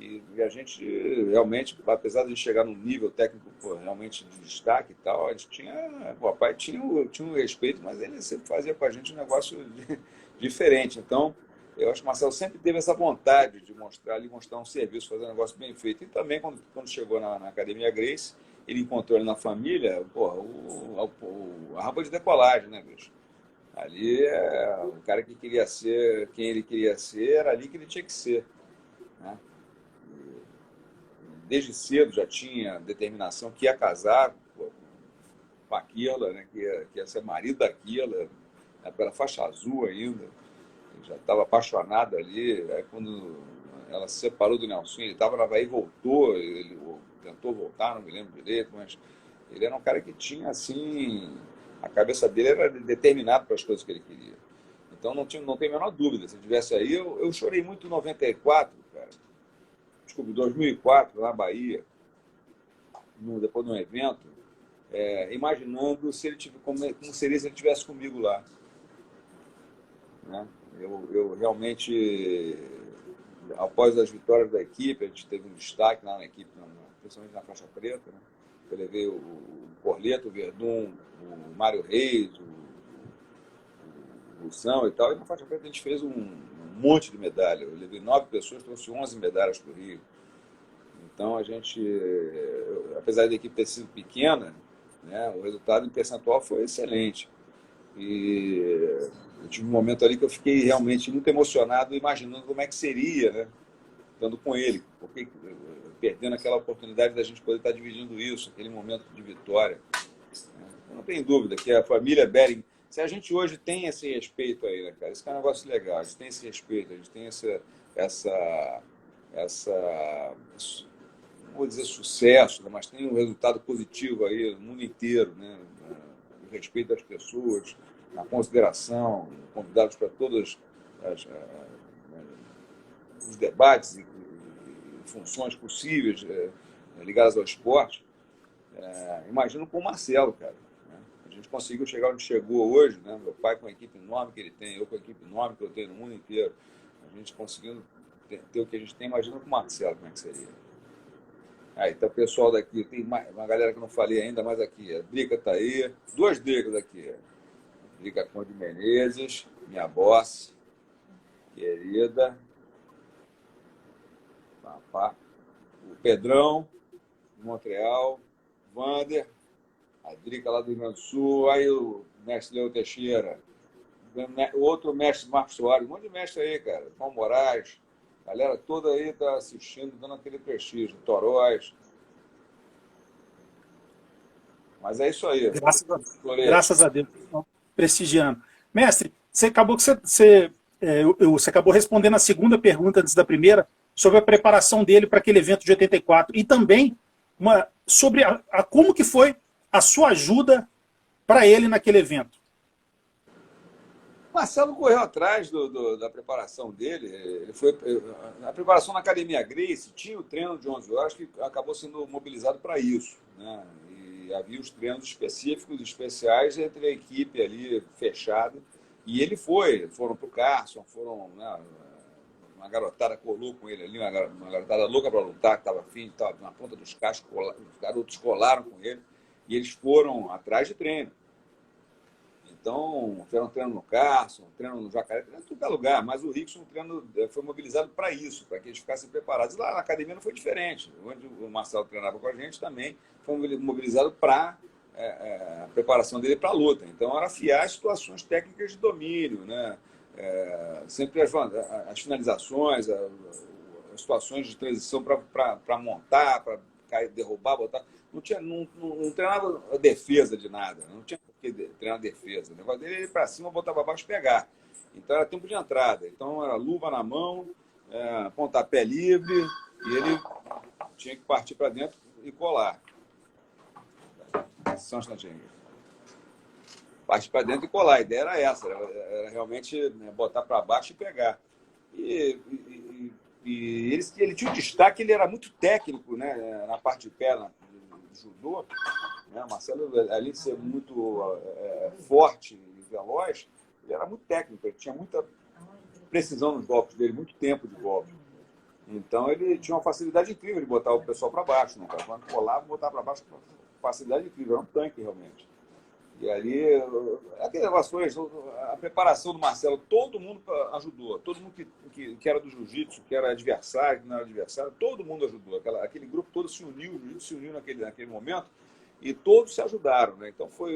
E a gente realmente, apesar de chegar num nível técnico, pô, realmente de destaque e tal, a gente tinha... O papai tinha um respeito, mas ele sempre fazia com a gente um negócio diferente. Então, eu acho que o Marcelo sempre teve essa vontade de mostrar um serviço, fazer um negócio bem feito. E também, quando chegou na Academia Gracie, ele encontrou ali na família, pô, a rampa de decolagem, né, bicho? Ali, o cara que queria ser quem ele queria ser, era ali que ele tinha que ser, né? Desde cedo já tinha determinação que ia casar com a Aquila, né? que ia ser marido da Aquila, pela faixa azul ainda. Ele já estava apaixonado ali. Aí, quando ela se separou do Nelson, ele estava na Bahia e voltou. Ele tentou voltar, não me lembro direito, mas ele era um cara que tinha, assim, a cabeça dele era determinada para as coisas que ele queria. Então não tem a menor dúvida. Se ele estivesse aí, eu chorei muito em 94, cara. Desculpa, 2004, lá na Bahia, depois de um evento, imaginando como seria se ele estivesse comigo lá, né? Eu realmente, após as vitórias da equipe, a gente teve um destaque lá na equipe, principalmente na faixa preta, né? Eu levei o Corleto, o Verdun, o Mário Reis, o Lução e tal, e na faixa preta a gente fez um monte de medalha. Eu levei 9 pessoas, trouxe 11 medalhas para o Rio. Então, a gente, apesar da equipe ter sido pequena, né, o resultado em percentual foi excelente. E Eu tive um momento ali que eu fiquei realmente muito emocionado, imaginando como é que seria, né? Estando com ele, porque perdendo aquela oportunidade da gente poder estar dividindo isso, aquele momento de vitória. Eu não tenho dúvida que a família Bering, se a gente hoje tem esse respeito aí, né, cara? Isso é um negócio legal, a gente tem esse respeito, a gente tem essa não vou dizer sucesso, né, mas tem um resultado positivo aí no mundo inteiro, né? O respeito às pessoas, a consideração, convidados para todos os debates e funções possíveis ligadas ao esporte. Imagino com o Marcelo, cara. Né? A gente conseguiu chegar onde chegou hoje, né? Meu pai com a equipe enorme que ele tem, eu com a equipe enorme que eu tenho no mundo inteiro. A gente conseguindo ter o que a gente tem, imagina com o Marcelo como é que seria. Aí tá o pessoal daqui, tem uma galera que eu não falei ainda, mas aqui, a Drica tá aí, duas Dricas aqui. Drica Conde Menezes, minha boss, querida. Papá. O Pedrão, de Montreal, Vander, a Drica lá do Rio Grande do Sul, aí o mestre Leo Teixeira, o outro mestre Marcos Soares, um monte de mestre aí, cara, João Moraes, a galera toda aí tá assistindo, dando aquele prestígio, Toróis. Mas é isso aí. Graças a Deus, prestigiando. Mestre, você acabou que você acabou respondendo a segunda pergunta antes da primeira, sobre a preparação dele para aquele evento de 84, e também sobre como que foi a sua ajuda para ele naquele evento. Marcelo correu atrás da preparação dele. Ele foi a preparação na Academia Gracie, tinha o treino de 11 horas que acabou sendo mobilizado para isso, né? E havia os treinos específicos, especiais entre a equipe ali fechada. E ele foram para o Carson, né, uma garotada colou com ele ali, uma garotada louca para lutar, que estava afim, estava na ponta dos cascos, os garotos colaram com ele e eles foram atrás de treino. Então, fizeram treino no Carson, treino no Jacaré, treino em todo lugar, mas o Rickson foi mobilizado para isso, para que eles ficassem preparados. E lá na academia não foi diferente. Onde o Marcelo treinava com a gente também foi mobilizado para a preparação dele para a luta. Então, era afiar as situações técnicas de domínio, né? Sempre as finalizações, as situações de transição para montar, para derrubar, botar. Não treinava a defesa de nada, não tinha por que treinar a defesa. O negócio dele era ir para cima, botar para baixo e pegar. Então era tempo de entrada. Então era luva na mão, pontapé livre, e ele tinha que partir para dentro e colar. Só um instantinho. Partir para dentro e colar. A ideia era essa, era realmente botar para baixo e pegar. E ele tinha um destaque, ele era muito técnico, né, na parte de perna. Judô, né? Marcelo, além de ser muito forte e veloz, ele era muito técnico, ele tinha muita precisão nos golpes dele, muito tempo de golpe. Então ele tinha uma facilidade incrível de botar o pessoal para baixo, né, cara? Quando colava, botar para baixo, facilidade incrível, era um tanque realmente. E ali, aquelas relações, a preparação do Marcelo, todo mundo ajudou. Todo mundo que era do jiu-jitsu, que era adversário, que não era adversário, todo mundo ajudou. Aquele grupo todo se uniu, o jiu-jitsu se uniu naquele momento e todos se ajudaram, né? Então foi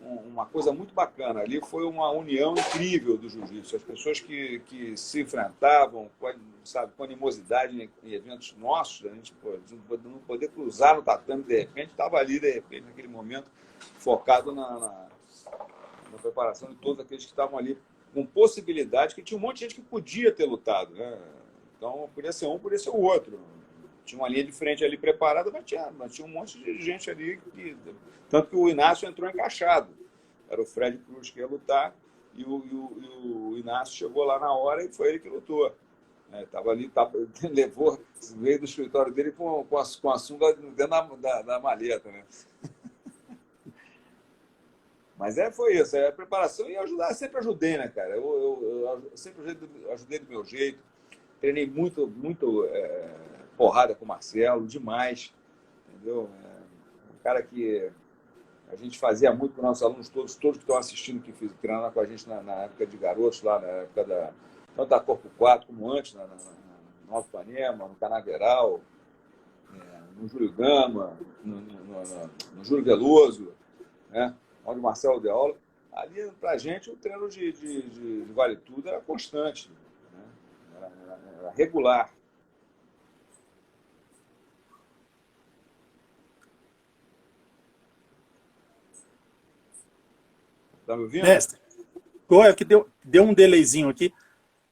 uma coisa muito bacana. Ali foi uma união incrível do jiu-jitsu. As pessoas que se enfrentavam com animosidade em eventos nossos, a gente não poder cruzar no tatame de repente, estava ali de repente naquele momento focado na preparação de todos aqueles que estavam ali com possibilidade, que tinha um monte de gente que podia ter lutado, né? Então podia ser um, podia ser o outro. Tinha uma linha de frente ali preparada, mas tinha um monte de gente ali. Tanto que o Inácio entrou encaixado. Era o Fred Cruz que ia lutar e o Inácio chegou lá na hora e foi ele que lutou. Estava ali, veio do escritório dele com a sunga dentro da maleta, né? Mas foi isso, a preparação e ajudar, sempre ajudei, né, cara? Eu sempre ajudei do meu jeito, treinei muito porrada com o Marcelo, demais, entendeu? Um cara que a gente fazia muito com nossos alunos, todos que estão assistindo, que treinaram com a gente na época de garotos, lá na época tanto da Corpo 4 como antes, no Alto Ipanema, no Canaveral, no Júlio Gama, no Júlio Veloso, né? Onde o Marcelo deu aula, Ali, para a gente, o treino de vale tudo era constante, né? Era regular. Está me ouvindo? Mestre, é que deu um delayzinho aqui.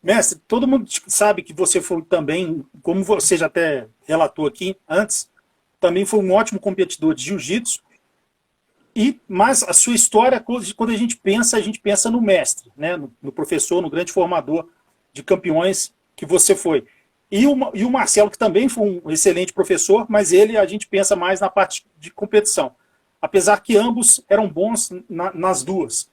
Mestre, todo mundo sabe que você foi também, como você já até relatou aqui antes, também foi um ótimo competidor de jiu-jitsu. Mas a sua história, quando a gente pensa no mestre, né? No professor, no grande formador de campeões que você foi. E o Marcelo, que também foi um excelente professor, mas a gente pensa mais na parte de competição. Apesar que ambos eram bons nas duas.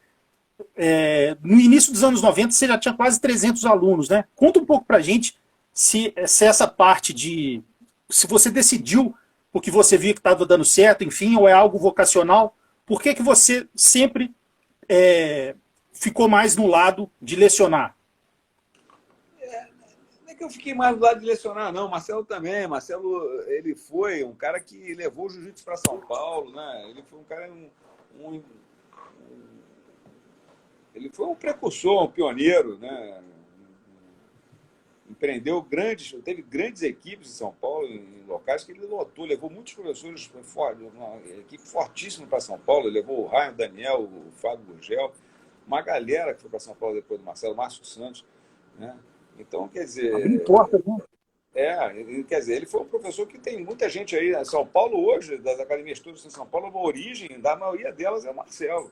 No início dos anos 90, você já tinha quase 300 alunos, né? Conta um pouco pra gente se essa parte de... Se você decidiu porque você via que estava dando certo, enfim, ou é algo vocacional, por que você sempre ficou mais no lado de lecionar? Não é que eu fiquei mais do lado de lecionar, não. Marcelo também. Marcelo, ele foi um cara que levou o jiu-jitsu para São Paulo, né? Ele foi um cara, ele foi um precursor, um pioneiro, né? Teve grandes equipes em São Paulo, em locais que ele lotou, levou muitos professores, uma equipe fortíssima para São Paulo, ele levou o Ryan Daniel, o Fábio Gurgel, uma galera que foi para São Paulo depois do Marcelo, Márcio Santos, né? Então, quer dizer, quer dizer, ele foi um professor que tem muita gente aí. São Paulo hoje, das academias todas em São Paulo, a origem da maioria delas é o Marcelo.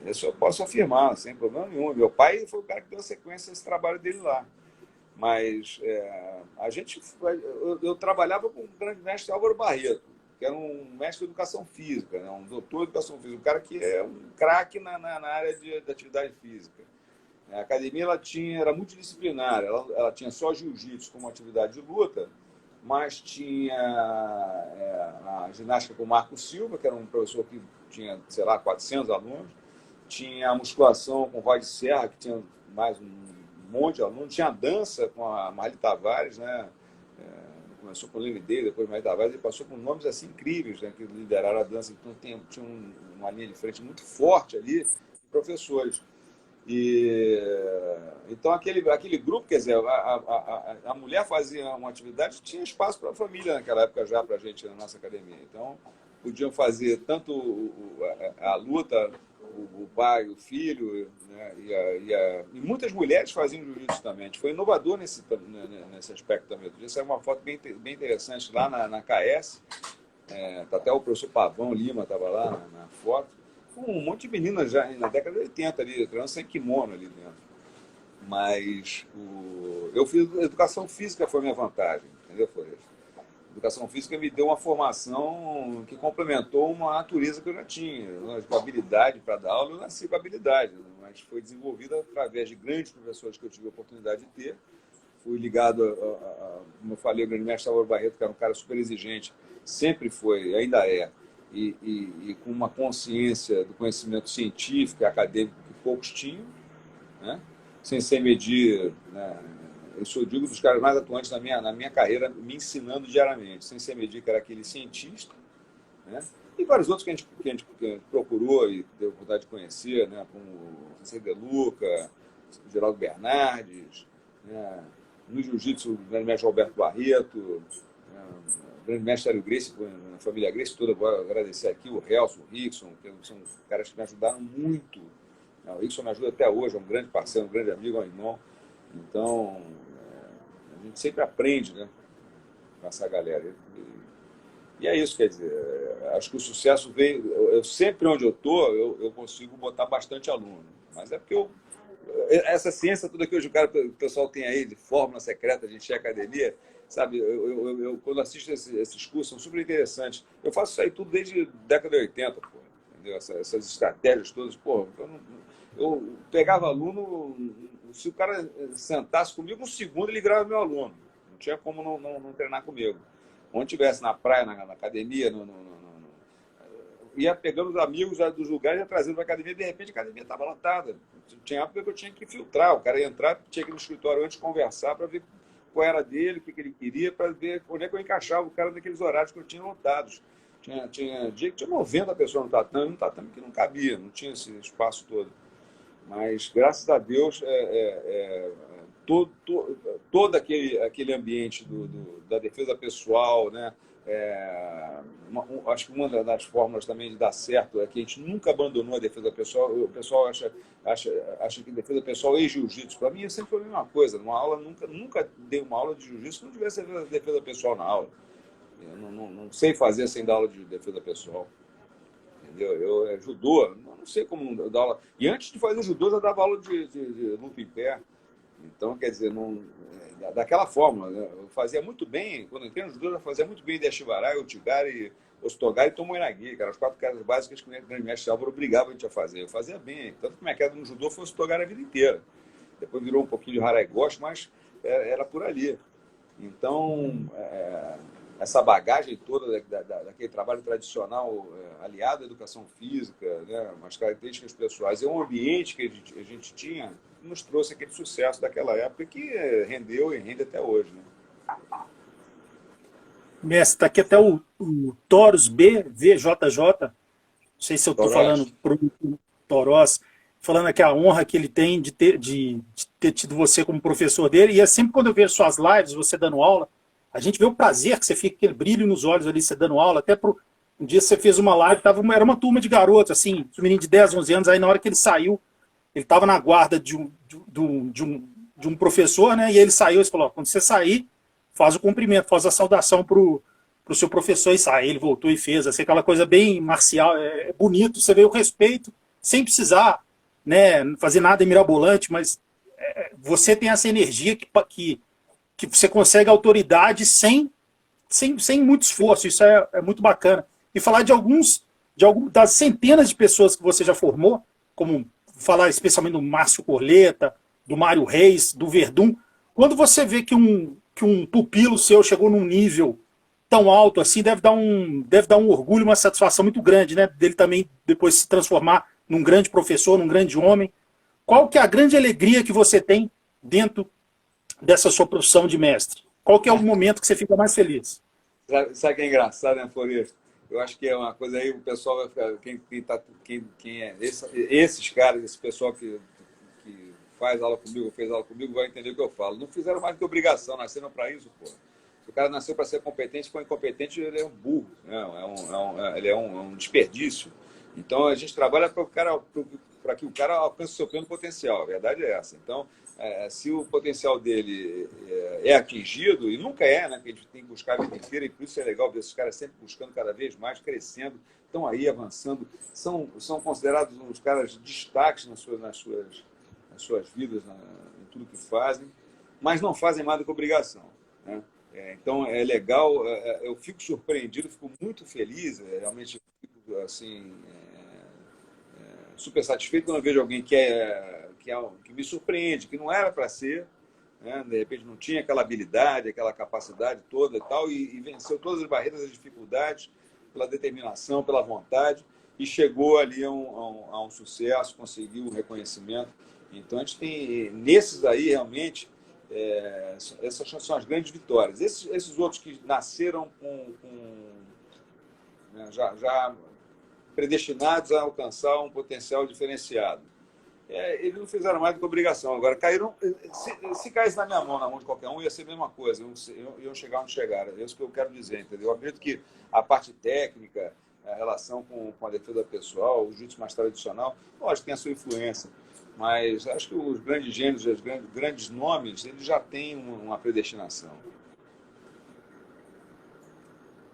Isso eu posso afirmar, sem problema nenhum. Meu pai foi o cara que deu a sequência a esse trabalho dele lá. Mas eu trabalhava com o grande mestre Álvaro Barreto, que era um mestre de educação física, né? Um doutor de educação física, um cara que é um craque na área da atividade física. A academia era multidisciplinar, ela tinha só jiu-jitsu como atividade de luta, mas tinha a ginástica com o Marco Silva, que era um professor que tinha, sei lá, 400 alunos, tinha a musculação com o Roy de Serra, que tinha mais um monte de alunos, tinha a dança com a Marli Tavares, né? Começou com o Leme Day, depois Marli Tavares, e passou com nomes assim incríveis, né? Que lideraram a dança, então tinha uma linha de frente muito forte ali, de professores. Então, aquele grupo, quer dizer, a mulher fazia uma atividade, tinha espaço para a família naquela época já para a gente na nossa academia. Então, podiam fazer tanto a luta, o pai, o filho, né, e muitas mulheres faziam jiu-jitsu também. A gente foi inovador nesse aspecto também. Isso é uma foto bem interessante lá na KS. Até o professor Pavão Lima estava lá na foto. Com um monte de meninas já na década de 80 ali, treinando sem kimono ali dentro. Mas eu fiz educação física, foi a minha vantagem, entendeu, Flores? Educação física me deu uma formação que complementou uma natureza que eu já tinha. Com habilidade para dar aula, eu nasci com habilidade, mas foi desenvolvida através de grandes professores que eu tive a oportunidade de ter. Fui ligado, como eu falei, o grande mestre Álvaro Barreto, que era um cara super exigente, sempre foi, ainda é, e com uma consciência do conhecimento científico e acadêmico que poucos tinham, né? Sem se medir, né? Eu digo dos caras mais atuantes na minha carreira, me ensinando diariamente, sem se medir que era aquele cientista, né? E vários outros que a gente procurou e teve a oportunidade de conhecer, né? Como o César De Luca, o Geraldo Bernardes, né? No jiu-jitsu, o grande mestre Roberto Barreto, o grande mestre Hélio Gracie, a família Gracie toda, vou agradecer aqui, o Helson, o Rickson, que são caras que me ajudaram muito. O Rickson me ajuda até hoje, é um grande parceiro, um grande amigo, um irmão. Então, a gente sempre aprende, né, com essa galera. E é isso, quer dizer, acho que o sucesso veio... Eu sempre onde eu estou, eu consigo botar bastante aluno. Mas é porque essa ciência toda que hoje o pessoal tem aí de fórmula secreta de encher a academia, sabe? Eu quando assisto esses cursos, são super interessantes. Eu faço isso aí tudo desde a década de 80, pô, entendeu? Essas estratégias todas. Pô, eu pegava aluno, se o cara sentasse comigo, um segundo ele virava meu aluno. Não tinha como não treinar comigo. Onde estivesse na praia, na academia, ia pegando os amigos dos lugares, ia trazendo para a academia, de repente a academia estava lotada. Tinha época que eu tinha que filtrar, o cara ia entrar, tinha que ir no escritório antes conversar para ver qual era dele, o que ele queria, para ver onde é que eu encaixava o cara naqueles horários que eu tinha lotados. Tinha dia que tinha 90 pessoas no tatame que não cabia, não tinha esse espaço todo. Mas, graças a Deus, todo, todo aquele ambiente da defesa pessoal, né? Acho que uma das fórmulas também de dar certo é que a gente nunca abandonou a defesa pessoal. O pessoal acha que defesa pessoal e jiu-jitsu, para mim, sempre foi a mesma coisa. Numa aula, nunca dei uma aula de jiu-jitsu que não tivesse defesa pessoal na aula. Eu não sei fazer sem dar aula de defesa pessoal. Entendeu? Judô, não sei como dar aula. E antes de fazer judô, eu já dava aula de luta em pé. Então, quer dizer, daquela forma, né? Eu fazia muito bem, quando eu entrei no judô, eu fazia muito bem de Ashivarai, Otigari, Ostogari e Tomoe-nagi, que eram as 4 quedas básicas que o grande mestre Álvaro obrigava a gente a fazer. Eu fazia bem, tanto que minha queda no judô foi Ostogari a vida inteira. Depois virou um pouquinho de Harai Goshi, mas era por ali. Então, essa bagagem toda daquele trabalho tradicional aliado à educação física, né, umas características pessoais e um ambiente que a gente tinha, nos trouxe aquele sucesso daquela época que rendeu e rende até hoje. Né? Mestre, está aqui até o Toros BVJJ, não sei se eu estou falando para o Toros, falando aqui a honra que ele tem de ter tido você como professor dele, e é sempre quando eu vejo suas lives, você dando aula, a gente vê o prazer que você fica, aquele brilho nos olhos ali, você dando aula, até um dia você fez uma live, era uma turma de garotos, assim, um menino de 10, 11 anos, aí na hora que ele saiu, ele estava na guarda de um professor, né, e ele saiu e falou, quando você sair, faz o cumprimento, faz a saudação pro seu professor e sai. Ele voltou e fez, assim, aquela coisa bem marcial, é bonito, você vê o respeito, sem precisar, né, fazer nada mirabolante, mas você tem essa energia que você consegue autoridade sem muito esforço, isso é muito bacana. E falar das centenas de pessoas que você já formou, como falar especialmente do Márcio Corleta, do Mário Reis, do Verdun, quando você vê que um pupilo seu chegou num nível tão alto assim, deve dar um orgulho, uma satisfação muito grande, né? Dele também depois se transformar num grande professor, num grande homem. Qual que é a grande alegria que você tem dentro dessa sua profissão de mestre? Qual que é o momento que você fica mais feliz? Sabe o que é engraçado, né, Floresta? Eu acho que é uma coisa aí, o pessoal vai ficar. Quem é esses caras, esse pessoal que faz aula comigo, fez aula comigo, vai entender o que eu falo. Não fizeram mais do que obrigação, nasceram para isso, pô. Se o cara nasceu para ser competente, se for incompetente, ele é um burro, né? Ele é um desperdício. Então, a gente trabalha para que o cara alcance o seu pleno potencial. A verdade é essa. Então, se o potencial dele é atingido, e nunca né? Que a gente tem que buscar a vida inteira, e por isso é legal ver esses caras sempre buscando cada vez mais, crescendo, estão aí avançando, são considerados uns caras de destaques nas suas vidas, em tudo que fazem, mas não fazem mais do que obrigação, né? Então, é legal, eu fico surpreendido, fico muito feliz, realmente fico assim, super satisfeito quando eu vejo alguém que me surpreende, que não era para ser, né? De repente não tinha aquela habilidade, aquela capacidade toda e tal, e venceu todas as barreiras, as dificuldades, pela determinação, pela vontade, e chegou ali a um sucesso, conseguiu um reconhecimento. Então, a gente tem, nesses aí, realmente, essas são as grandes vitórias. Esses outros que nasceram né, já predestinados a alcançar um potencial diferenciado, eles não fizeram mais do que obrigação. Agora, caíram. Se caísse na minha mão, na mão de qualquer um, ia ser a mesma coisa. Iam chegar onde chegaram. É isso que eu quero dizer, entendeu? Eu acredito que a parte técnica, a relação com a defesa pessoal, o jiu-jitsu mais tradicional, lógico, tem a sua influência. Mas acho que os grandes gênios, os grandes nomes, eles já têm uma predestinação.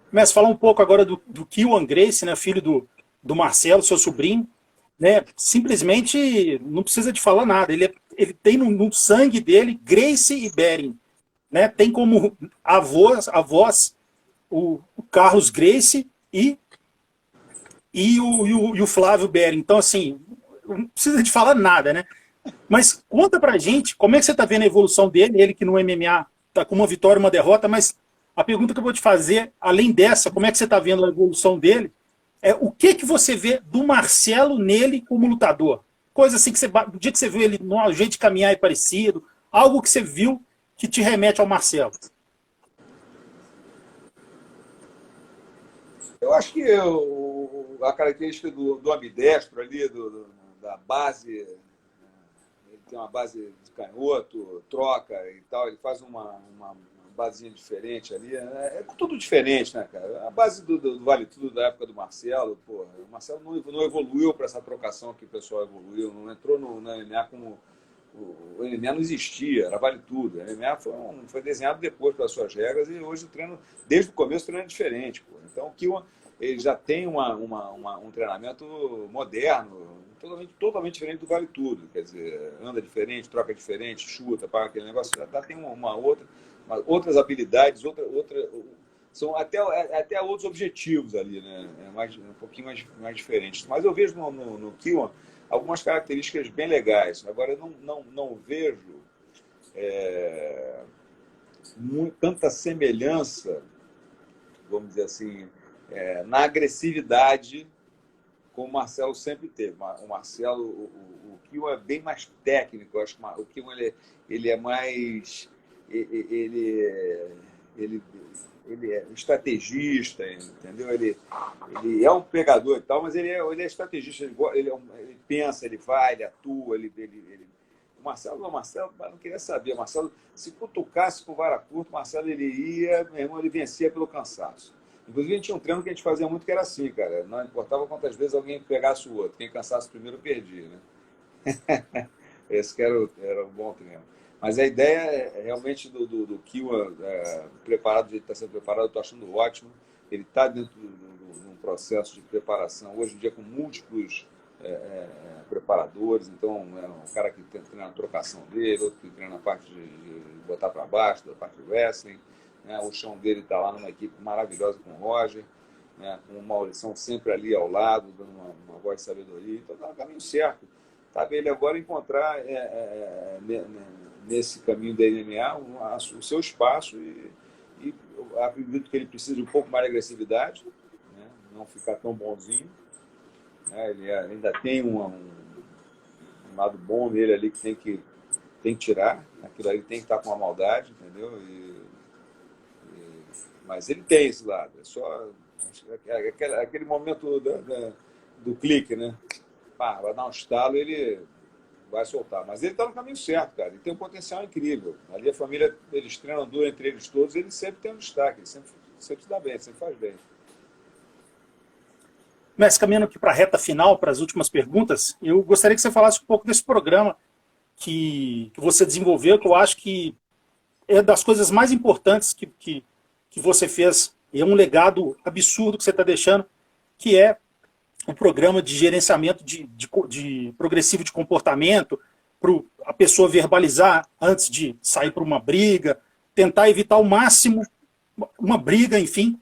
Mestre, falar um pouco agora do Kiwan Gracie, né, filho do Marcelo, seu sobrinho, né, simplesmente não precisa de falar nada, ele tem no sangue dele Gracie e Bering, né, tem como avós o Carlos Gracie e o Flávio Bering. Então, assim, não precisa de falar nada, né? Mas conta pra gente como é que você tá vendo a evolução dele, ele que no MMA tá com uma vitória e uma derrota, mas a pergunta que eu vou te fazer, além dessa, como é que você tá vendo a evolução dele, o que você vê do Marcelo nele como lutador? Coisa assim que no dia que você viu ele, o jeito de caminhar é parecido, algo que você viu que te remete ao Marcelo. Eu acho que a característica do ambidestro ali, da base, ele tem uma base de canhoto, troca e tal, ele faz uma basezinha diferente ali. É tudo diferente, né, cara? A base do Vale Tudo da época do Marcelo, porra, o Marcelo não evoluiu para essa trocação que o pessoal evoluiu, não entrou na MMA como. O MMA não existia, era Vale Tudo. O MMA foi desenhado depois pelas suas regras e hoje o treino, desde o começo, o treino é diferente. Porra. Então o Kiwan ele já tem um treinamento moderno, totalmente diferente do Vale Tudo. Quer dizer, anda diferente, troca diferente, chuta, para aquele negócio. Já tem outras habilidades, são até outros objetivos ali, né? Um pouquinho mais diferentes. Mas eu vejo no Kiwan algumas características bem legais. Agora, eu não vejo tanta semelhança, vamos dizer assim, na agressividade como o Marcelo sempre teve. O Marcelo, o Kiwan é bem mais técnico. Eu acho que o Kiwan ele é mais... Ele é estrategista, entendeu? Ele é um pegador e tal, mas ele é estrategista. Ele pensa, ele vai, ele atua, O Marcelo não queria saber. O Marcelo, se cutucasse com vara curta, o Marcelo ele ia, meu irmão, ele vencia pelo cansaço. Inclusive, a gente tinha um treino que a gente fazia muito que era assim, cara. Não importava quantas vezes alguém pegasse o outro. Quem cansasse primeiro, perdia, né? Esse que era um bom treino. Mas a ideia é realmente do Kiwan preparado, ele está sendo preparado, eu estou achando ótimo. Ele está dentro de um processo de preparação, hoje em dia com múltiplos preparadores. Então, é um cara que treina a trocação dele, outro que treina a parte de botar para baixo, da parte do wrestling. Né? O chão dele está lá numa equipe maravilhosa com o Roger, né? Com o Maurição sempre ali ao lado, dando uma voz de sabedoria. Então, está no caminho certo. Cabe ele agora encontrar nesse caminho da MMA o seu espaço e acredito que ele precisa de um pouco mais de agressividade, né? Não ficar tão bonzinho, né? Ele ainda tem um lado bom nele ali que tem que tirar, aquilo ali tem que estar com a maldade, entendeu? Mas ele tem esse lado, é só aquele momento do clique, né? Vai dar um estalo, ele vai soltar. Mas ele está no caminho certo, cara. Ele tem um potencial incrível. Ali a família, eles treinam duro entre eles todos, ele sempre tem um destaque, ele sempre se dá bem, sempre faz bem. Mestre, caminhando aqui para a reta final, para as últimas perguntas, eu gostaria que você falasse um pouco desse programa que você desenvolveu, que eu acho que é das coisas mais importantes que você fez, e é um legado absurdo que você está deixando, que é um programa de gerenciamento de progressivo de comportamento, para a pessoa verbalizar antes de sair para uma briga, tentar evitar ao máximo uma briga, enfim,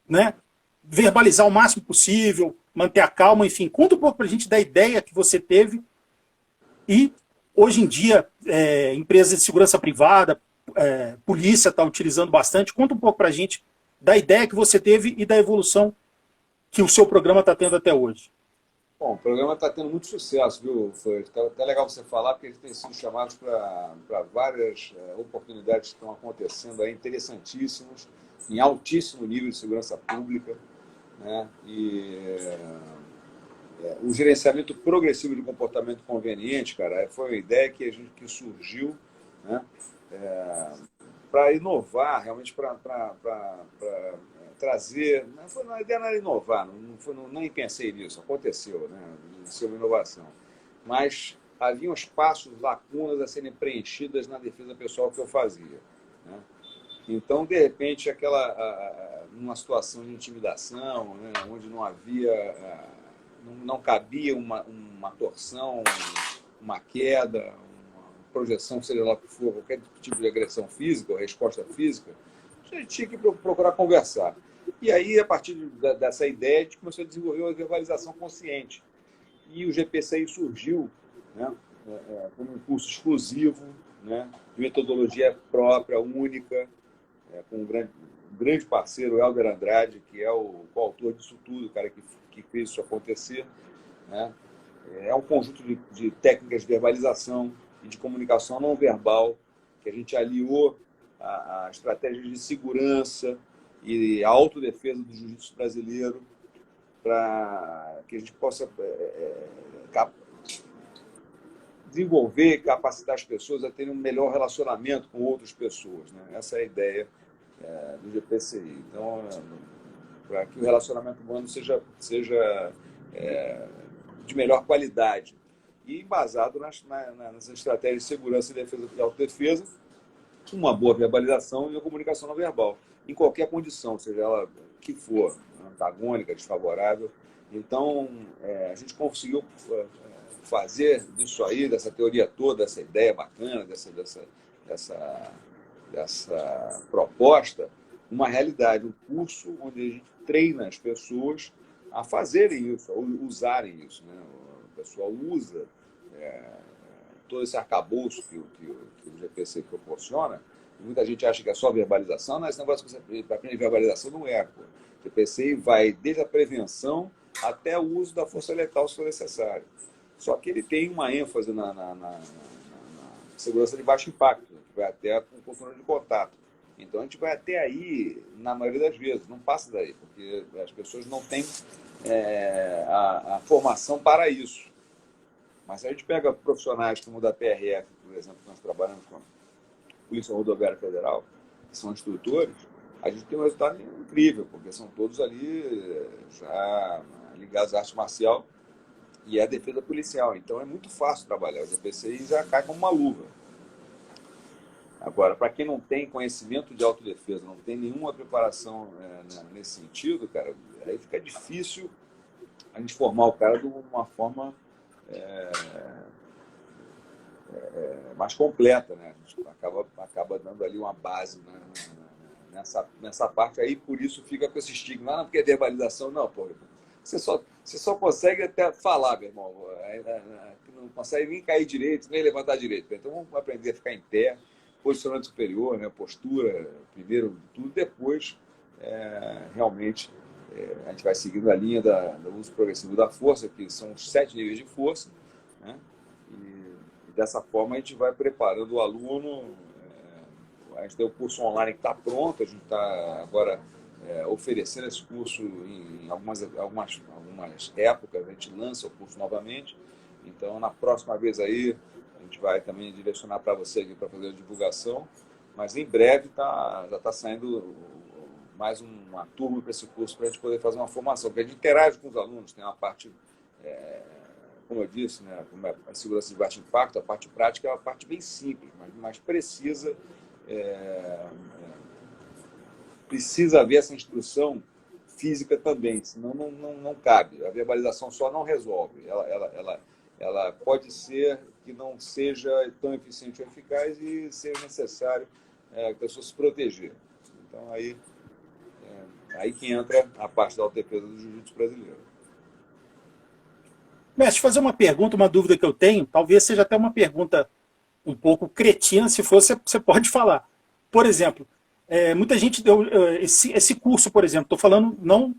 né? Verbalizar o máximo possível, manter a calma, enfim. Conta um pouco para a gente da ideia que você teve e, hoje em dia, empresas de segurança privada, polícia está utilizando bastante. Conta um pouco para a gente da ideia que você teve e da evolução que o seu programa está tendo até hoje. Bom, o programa está tendo muito sucesso, viu? Foi até legal você falar, porque eles têm sido chamados para várias oportunidades que estão acontecendo aí, interessantíssimas, em altíssimo nível de segurança pública, né? O gerenciamento progressivo de comportamento conveniente, cara, foi uma ideia que surgiu, né? Para inovar, realmente para trazer... A ideia não era inovar, nem pensei nisso, aconteceu, né? Isso é uma inovação. Mas haviam espaços, lacunas a serem preenchidas na defesa pessoal que eu fazia, né? Então, de repente, numa situação de intimidação, né, onde não havia, não cabia uma torção, uma queda, uma projeção, seja lá o que for, qualquer tipo de agressão física ou resposta física, a gente tinha que procurar conversar. E aí, a partir dessa ideia, a gente começou a desenvolver uma verbalização consciente. E o GPCI surgiu, né, como um curso exclusivo, né, de metodologia própria, única, com um grande parceiro, o Helder Andrade, que é o coautor disso tudo, o cara que fez isso acontecer, né? É um conjunto de técnicas de verbalização e de comunicação não verbal, que a gente aliou a estratégias de segurança, e a autodefesa do jiu-jitsu brasileiro, para que a gente possa desenvolver e capacitar as pessoas a terem um melhor relacionamento com outras pessoas, né? Essa é a ideia do GPCI. Então, para que o relacionamento humano seja de melhor qualidade e embasado nas estratégias de segurança e defesa e autodefesa, uma boa verbalização e uma comunicação não verbal, em qualquer condição, seja ela que for, antagônica, desfavorável. Então, a gente conseguiu fazer disso aí, dessa teoria toda, dessa ideia bacana, dessa proposta, uma realidade, um curso onde a gente treina as pessoas a fazerem isso, a usarem isso, né? O pessoal usa todo esse arcabouço que o GPC proporciona. Muita gente acha que é só verbalização, mas esse negócio que você aprende verbalização não é. Pô. O GPC vai desde a prevenção até o uso da força letal se for necessário. Só que ele tem uma ênfase na segurança de baixo impacto, que vai até com o controle de contato. Então a gente vai até aí, na maioria das vezes, não passa daí, porque as pessoas não têm a formação para isso. Mas se a gente pega profissionais como o da PRF, por exemplo, que nós trabalhamos com a Polícia Rodoviária Federal, que são instrutores, a gente tem um resultado incrível, porque são todos ali já ligados à arte marcial e à defesa policial. Então é muito fácil trabalhar. O GPCI já cai como uma luva. Agora, para quem não tem conhecimento de autodefesa, não tem nenhuma preparação nesse sentido, cara, aí fica difícil a gente formar o cara de uma forma mais completa, né? A gente acaba dando ali uma base, né, nessa parte aí, por isso fica com esse estigma. Não, porque é verbalização, não, pô. Você só consegue até falar, meu irmão. Não consegue nem cair direito, nem levantar direito. Então vamos aprender a ficar em pé, posicionamento superior, né, postura, primeiro de tudo, depois realmente a gente vai seguindo a linha do uso progressivo da força, que são os 7 níveis de força, né? E dessa forma a gente vai preparando o aluno. A gente tem o curso online que está pronto, a gente está agora oferecendo esse curso em algumas épocas, a gente lança o curso novamente. Então, na próxima vez aí, a gente vai também direcionar para você aqui para fazer a divulgação, mas em breve já está saindo mais uma turma para esse curso, para a gente poder fazer uma formação, porque a gente interage com os alunos, tem uma parte, como eu disse, né, como a segurança de baixo impacto, a parte prática é uma parte bem simples, mas mais precisa. Precisa haver essa instrução física também, senão não cabe. A verbalização só não resolve. Ela pode ser que não seja tão eficiente ou eficaz e seja necessário a pessoa se proteger. Então, aí que entra a parte da autodefesa do jiu-jitsu brasileiro. Mestre, fazer uma pergunta, uma dúvida que eu tenho, talvez seja até uma pergunta um pouco cretina, se for, você pode falar. Por exemplo, muita gente deu esse curso, por exemplo, estou falando não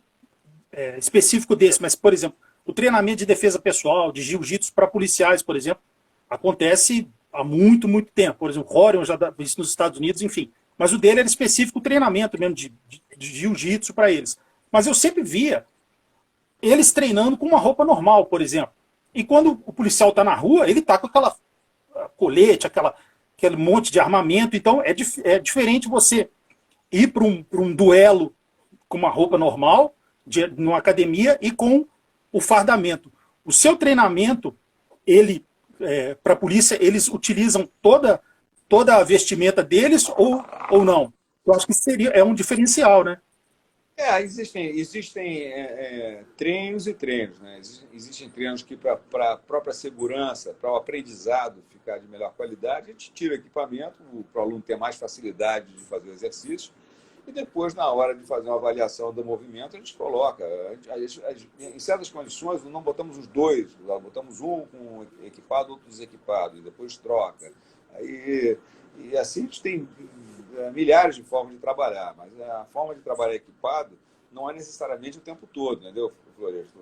específico desse, mas, por exemplo, o treinamento de defesa pessoal, de jiu-jitsu para policiais, por exemplo, acontece há muito, muito tempo. Por exemplo, o Rorion já dá isso nos Estados Unidos, enfim. Mas o dele era específico o treinamento mesmo de jiu-jitsu para eles. Mas eu sempre via eles treinando com uma roupa normal, por exemplo. E quando o policial está na rua, ele está com aquela colete, aquele monte de armamento. Então é diferente você ir para um duelo com uma roupa normal, numa academia, e com o fardamento. O seu treinamento, para a polícia, eles utilizam toda a vestimenta deles ou não? Eu acho que é um diferencial, né? Existem treinos e treinos, né? Existem treinos que, para a própria segurança, para o aprendizado ficar de melhor qualidade, a gente tira equipamento para o aluno ter mais facilidade de fazer o exercício, e depois, na hora de fazer uma avaliação do movimento, a gente coloca. Em certas condições, não botamos os dois, botamos um com equipado, outro desequipado, e depois troca. E assim a gente tem milhares de formas de trabalhar, mas a forma de trabalhar equipado não é necessariamente o tempo todo, entendeu, Floresco?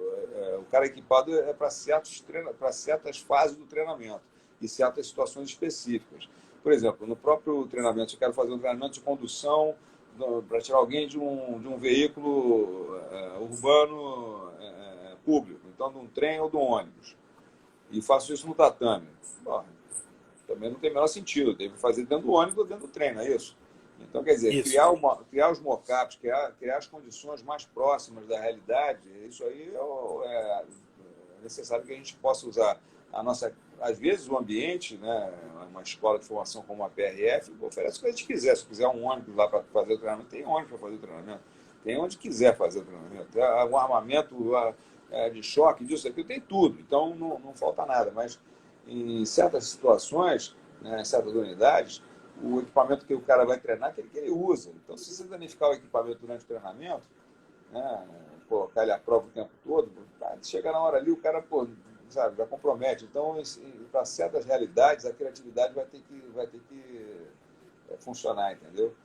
O cara equipado é para certas fases do treinamento e certas situações específicas. Por exemplo, no próprio treinamento, se eu quero fazer um treinamento de condução para tirar alguém de um veículo urbano público, então de um trem ou de um ônibus, e faço isso no tatame. Bom, também não tem o menor sentido, deve fazer dentro do ônibus ou dentro do trem, não é isso? Então, quer dizer, Isso. criar os mockups, criar as condições mais próximas da realidade, isso aí é necessário que a gente possa usar a nossa. Às vezes, o ambiente, né, uma escola de formação como a PRF, oferece o que a gente quiser. Se quiser um ônibus lá para fazer o treinamento, tem ônibus para fazer o treinamento. Tem onde quiser fazer o treinamento. Um armamento de choque, disso, aquilo, tem tudo. Então, não falta nada. Mas, em certas situações, né, em certas unidades, o equipamento que o cara vai treinar é aquele que ele usa. Então, se você danificar o equipamento durante o treinamento, né, colocar ele à prova o tempo todo, chega na hora ali, o cara, sabe, já compromete. Então, para certas realidades, a criatividade vai ter que funcionar, entendeu?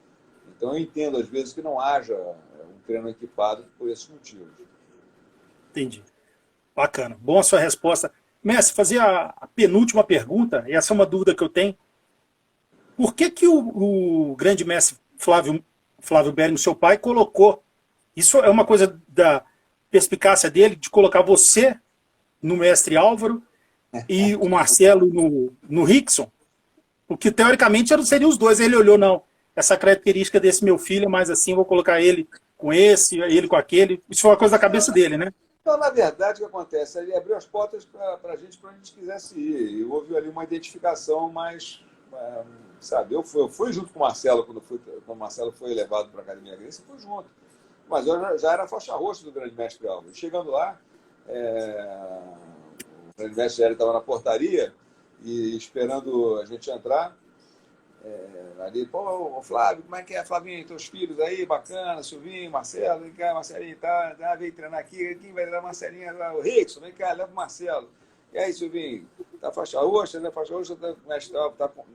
Então, eu entendo, às vezes, que não haja um treino equipado por esses motivos. Entendi. Bacana. Boa a sua resposta. Mestre, fazer a penúltima pergunta, e essa é uma dúvida que eu tenho. Por que o grande mestre Flávio Bering, seu pai, colocou... Isso é uma coisa da perspicácia dele, de colocar você no mestre Álvaro e o Marcelo no Rickson, porque teoricamente seriam os dois. Ele olhou, não, essa característica desse meu filho é mais assim, vou colocar ele com esse, ele com aquele. Isso foi uma coisa da cabeça dele, né? Então, na verdade, o que acontece? Ele abriu as portas para a gente quisesse ir. E houve ali uma identificação mais... sabe, eu fui junto com o Marcelo, quando o Marcelo foi levado para a Academia Gracie, eu fui junto. Mas eu já era faixa roxa do grande mestre Álvaro. Chegando lá, o grande mestre já estava na portaria e esperando a gente entrar. Ali, pô, Flávio, como é que é, Flavinho, teus filhos aí, bacana, Silvinho, Marcelo, vem cá, Marcelinho, vem treinar aqui, quem vai treinar Marcelinho, o Rickson, vem cá, leva o Marcelo. E aí, Silvinho, tá faixa roxa, né? Faixa roxa,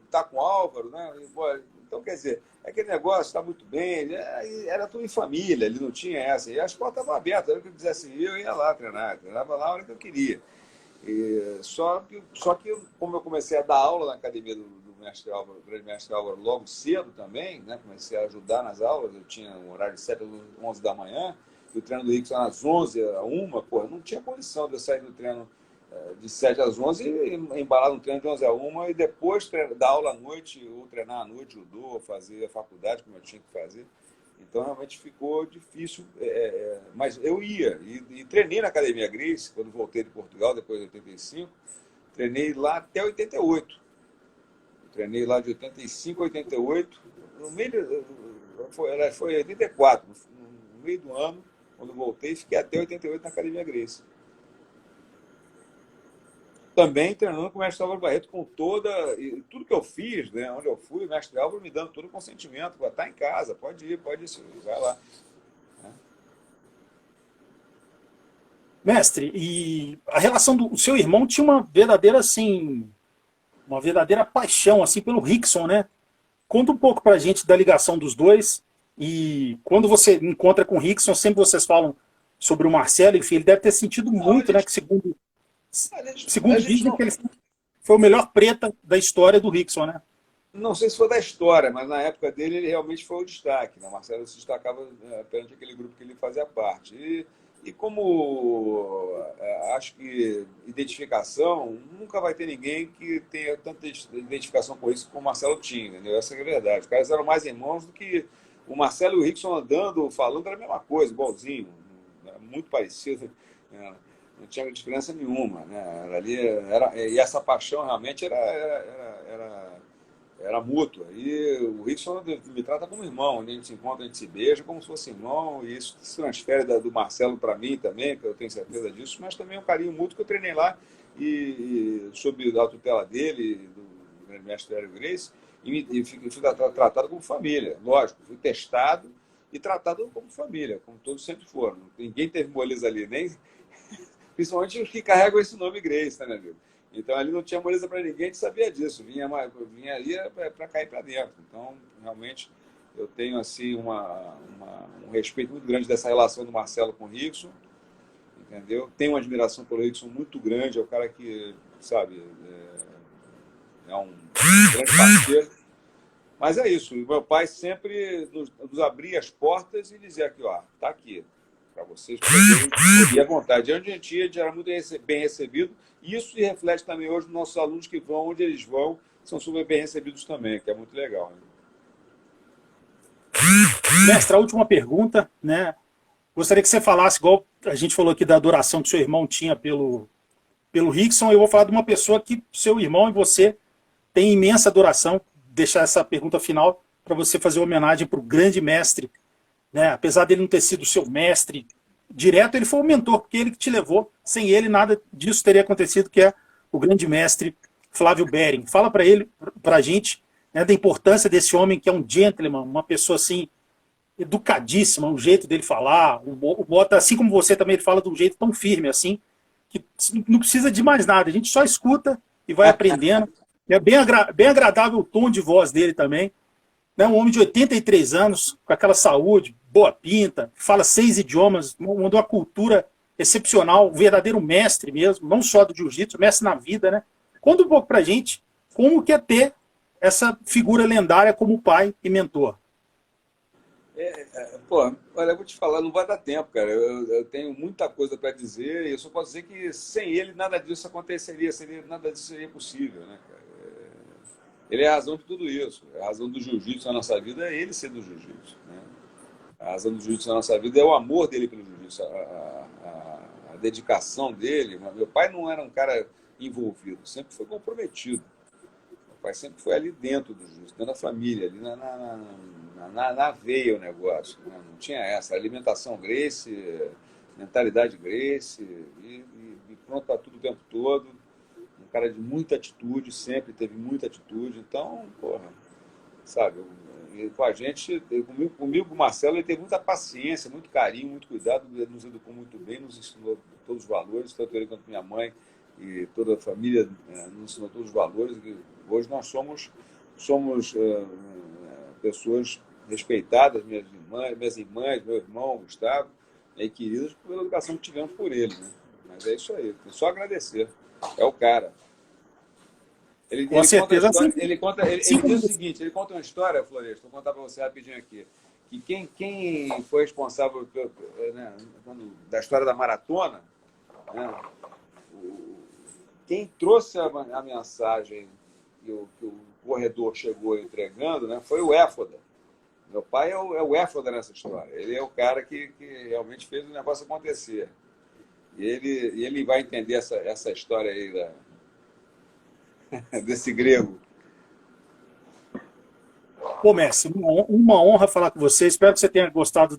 tá com o Álvaro, né? E, pô, então, quer dizer, aquele negócio está muito bem, era tudo em família, ele não tinha essa. E as portas estavam abertas, era o que eu quisesse ir, eu ia lá treinar, treinava lá a hora que eu queria. Só que, como eu comecei a dar aula na academia do mestre Álvaro, do grande mestre Álvaro, logo cedo também, né? Comecei a ajudar nas aulas, eu tinha um horário de 7 às 11 da manhã, e o treino do Rickson às 11 a 1, pô, não tinha condição de eu sair do treino de 7 às 11 e embalar no treino de 11 a 1 e depois dar aula à noite, ou treinar à noite, judô, fazer a faculdade, como eu tinha que fazer. Então, realmente ficou difícil, mas eu ia. E treinei na Academia Gracie, quando voltei de Portugal, depois de 85. Treinei lá até 88. Treinei lá de 85 a 88. No meio, foi 84. No meio do ano, quando voltei, fiquei até 88 na Academia Gracie. Também treinando com o mestre Álvaro Barreto, com tudo que eu fiz, né, onde eu fui, o mestre Álvaro me dando todo o consentimento, tá em casa, pode ir, vai lá. Mestre, e a relação do seu irmão tinha uma verdadeira, assim, uma verdadeira paixão, assim, pelo Rickson, né? Conta um pouco pra gente da ligação dos dois, e quando você encontra com o Rickson, sempre vocês falam sobre o Marcelo, enfim, ele deve ter sentido muito, né, que segundo dizem que ele foi o melhor preta da história do Rickson, né? Não sei se foi da história, mas na época dele ele realmente foi o destaque. Né? O Marcelo se destacava perante aquele grupo que ele fazia parte. E como acho que identificação, nunca vai ter ninguém que tenha tanta identificação com isso como o Marcelo tinha, entendeu? Essa é a verdade. Os caras eram mais irmãos do que o Marcelo e o Rickson andando, falando, era a mesma coisa, igualzinho, muito parecido. Né? Não tinha diferença nenhuma. Né? E essa paixão realmente era mútua. E o Rickson me trata como irmão. A gente se encontra, a gente se beija como se fosse irmão. E isso se transfere do Marcelo para mim também, que eu tenho certeza disso. Mas também é um carinho mútuo que eu treinei lá e sob a tutela dele, do mestre Hélio Gracie, e fui tratado como família. Lógico, fui testado e tratado como família, como todos sempre foram. Ninguém teve moleza ali, nem... Principalmente os que carregam esse nome Gracie, né, meu amigo? Então, ali não tinha moleza para ninguém, a gente sabia disso. Vinha ali para cair para dentro. Então, realmente, eu tenho assim um respeito muito grande dessa relação do Marcelo com o Rickson, entendeu? Tenho uma admiração pelo Rickson muito grande. É o cara que, sabe, é um grande parceiro. Mas é isso, o meu pai sempre nos abria as portas e dizia aqui, ó, tá aqui, para vocês poderem ir à vontade. E onde a gente ia, a gente era muito bem recebido, e isso se reflete também hoje nos nossos alunos que vão, onde eles vão, são super bem recebidos também, que é muito legal. Né? Mestre, a última pergunta, né? Gostaria que você falasse, igual a gente falou aqui da adoração que seu irmão tinha pelo Rickson, eu vou falar de uma pessoa que seu irmão e você têm imensa adoração. Deixar essa pergunta final para você fazer uma homenagem para o grande mestre, né? Apesar dele não ter sido seu mestre direto, ele foi o mentor, porque ele que te levou. Sem ele, nada disso teria acontecido, que é o grande mestre Flávio Behring. Fala para ele, para a gente, né, da importância desse homem que é um gentleman, uma pessoa assim, educadíssima, o jeito dele falar, o Bota, assim como você também, ele fala de um jeito tão firme assim, que não precisa de mais nada, a gente só escuta e vai aprendendo. É bem agradável o tom de voz dele também. Né? Um homem de 83 anos, com aquela saúde, boa pinta, fala 6 idiomas, uma cultura excepcional, um verdadeiro mestre mesmo, não só do jiu-jitsu, mestre na vida. Né? Conta um pouco pra gente como que é ter essa figura lendária como pai e mentor. Pô, olha, eu vou te falar, não vai dar tempo, cara. Eu tenho muita coisa para dizer e eu só posso dizer que sem ele nada disso aconteceria, nada disso seria possível, né, cara? Ele é a razão de tudo isso. A razão do jiu-jitsu na nossa vida é ele ser do jiu-jitsu. Né? A razão do jiu-jitsu na nossa vida é o amor dele pelo jiu-jitsu, a dedicação dele. Meu pai não era um cara envolvido, sempre foi comprometido. Meu pai sempre foi ali dentro do jiu-jitsu, dentro da família, ali na veia o negócio. Né? Não tinha essa. Alimentação Gracie, mentalidade Gracie, e pronto para tudo o tempo todo. Um cara de muita atitude, sempre teve muita atitude. Então, porra, sabe, com a gente, comigo, o Marcelo, ele teve muita paciência, muito carinho, muito cuidado, ele nos educou muito bem, nos ensinou todos os valores, tanto ele quanto minha mãe e toda a família nos ensinou todos os valores. E hoje nós somos pessoas respeitadas, minhas irmãs, meu irmão, Gustavo, e queridas pela educação que tivemos por ele. Né? Mas é isso aí, tem só agradecer. É o cara. Com certeza. Ele diz o seguinte, ele conta uma história, Floresta, vou contar para você rapidinho aqui, que quem foi responsável da história da maratona, né, quem trouxe a mensagem que o corredor chegou entregando, né, foi o Éfoda. Meu pai é o Éfoda nessa história. Ele é o cara que realmente fez o negócio acontecer. E ele vai entender essa história aí desse grego. Pô, mestre, uma honra falar com você. Espero que você tenha gostado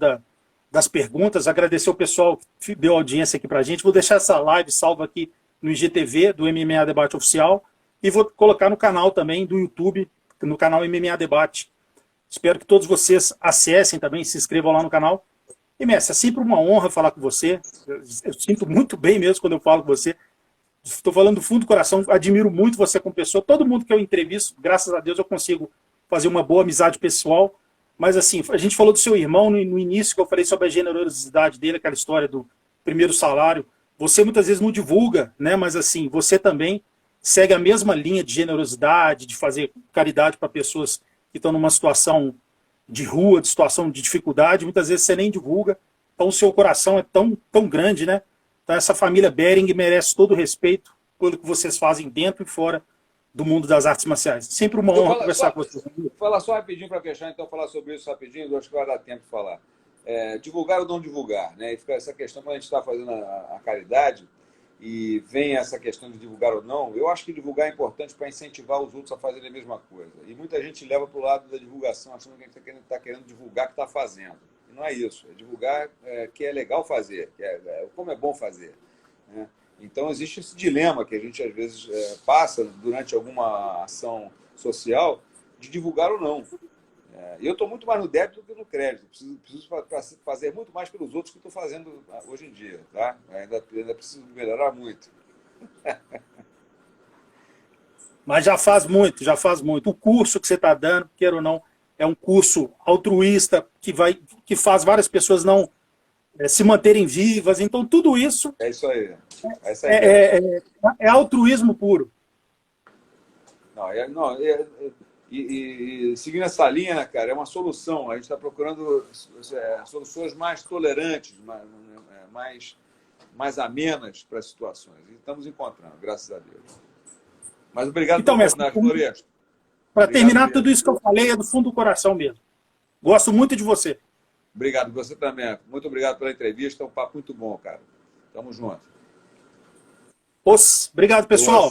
das perguntas. Agradecer o pessoal que deu audiência aqui pra gente. Vou deixar essa live salva aqui no IGTV, do MMA Debate Oficial. E vou colocar no canal também do YouTube, no canal MMA Debate. Espero que todos vocês acessem também, se inscrevam lá no canal. E, mestre, é sempre uma honra falar com você. Eu sinto muito bem mesmo quando eu falo com você. Estou falando do fundo do coração, admiro muito você como pessoa. Todo mundo que eu entrevisto, graças a Deus, eu consigo fazer uma boa amizade pessoal. Mas, assim, a gente falou do seu irmão no início, que eu falei sobre a generosidade dele, aquela história do primeiro salário. Você muitas vezes não divulga, né? Mas, assim, você também segue a mesma linha de generosidade, de fazer caridade para pessoas que estão numa situação de rua, de situação de dificuldade, muitas vezes você nem divulga, então o seu coração é tão grande, né? Então essa família Behring merece todo o respeito pelo que vocês fazem dentro e fora do mundo das artes marciais. Sempre uma honra conversar com vocês. Falar só rapidinho para fechar, então, falar sobre isso rapidinho, eu acho que vai dar tempo de falar. Divulgar ou não divulgar, né? E fica essa questão, quando a gente está fazendo a caridade, e vem essa questão de divulgar ou não, eu acho que divulgar é importante para incentivar os outros a fazerem a mesma coisa. E muita gente leva para o lado da divulgação, achando que a gente está querendo divulgar o que está fazendo. E não é isso. É divulgar que é legal fazer, como é bom fazer. Né? Então, existe esse dilema que a gente, às vezes, passa durante alguma ação social de divulgar ou não. E eu estou muito mais no débito do que no crédito. Preciso fazer muito mais pelos outros que estou fazendo hoje em dia. Tá? Ainda preciso melhorar muito. Mas já faz muito, já faz muito. O curso que você está dando, queira ou não, é um curso altruísta que faz várias pessoas não se manterem vivas. Então, tudo isso é isso aí. É altruísmo puro. Não, E seguindo essa linha, né, cara, é uma solução. A gente está procurando soluções mais tolerantes, mais amenas para as situações. E estamos encontrando, graças a Deus. Mas obrigado Então, pela mestre, oportunidade, Floresco. para terminar, Mesmo. tudo isso que eu falei é do fundo do coração mesmo. Gosto muito de você. Obrigado, você também. Muito obrigado pela entrevista. É um papo muito bom, cara. Tamo junto. Obrigado, pessoal.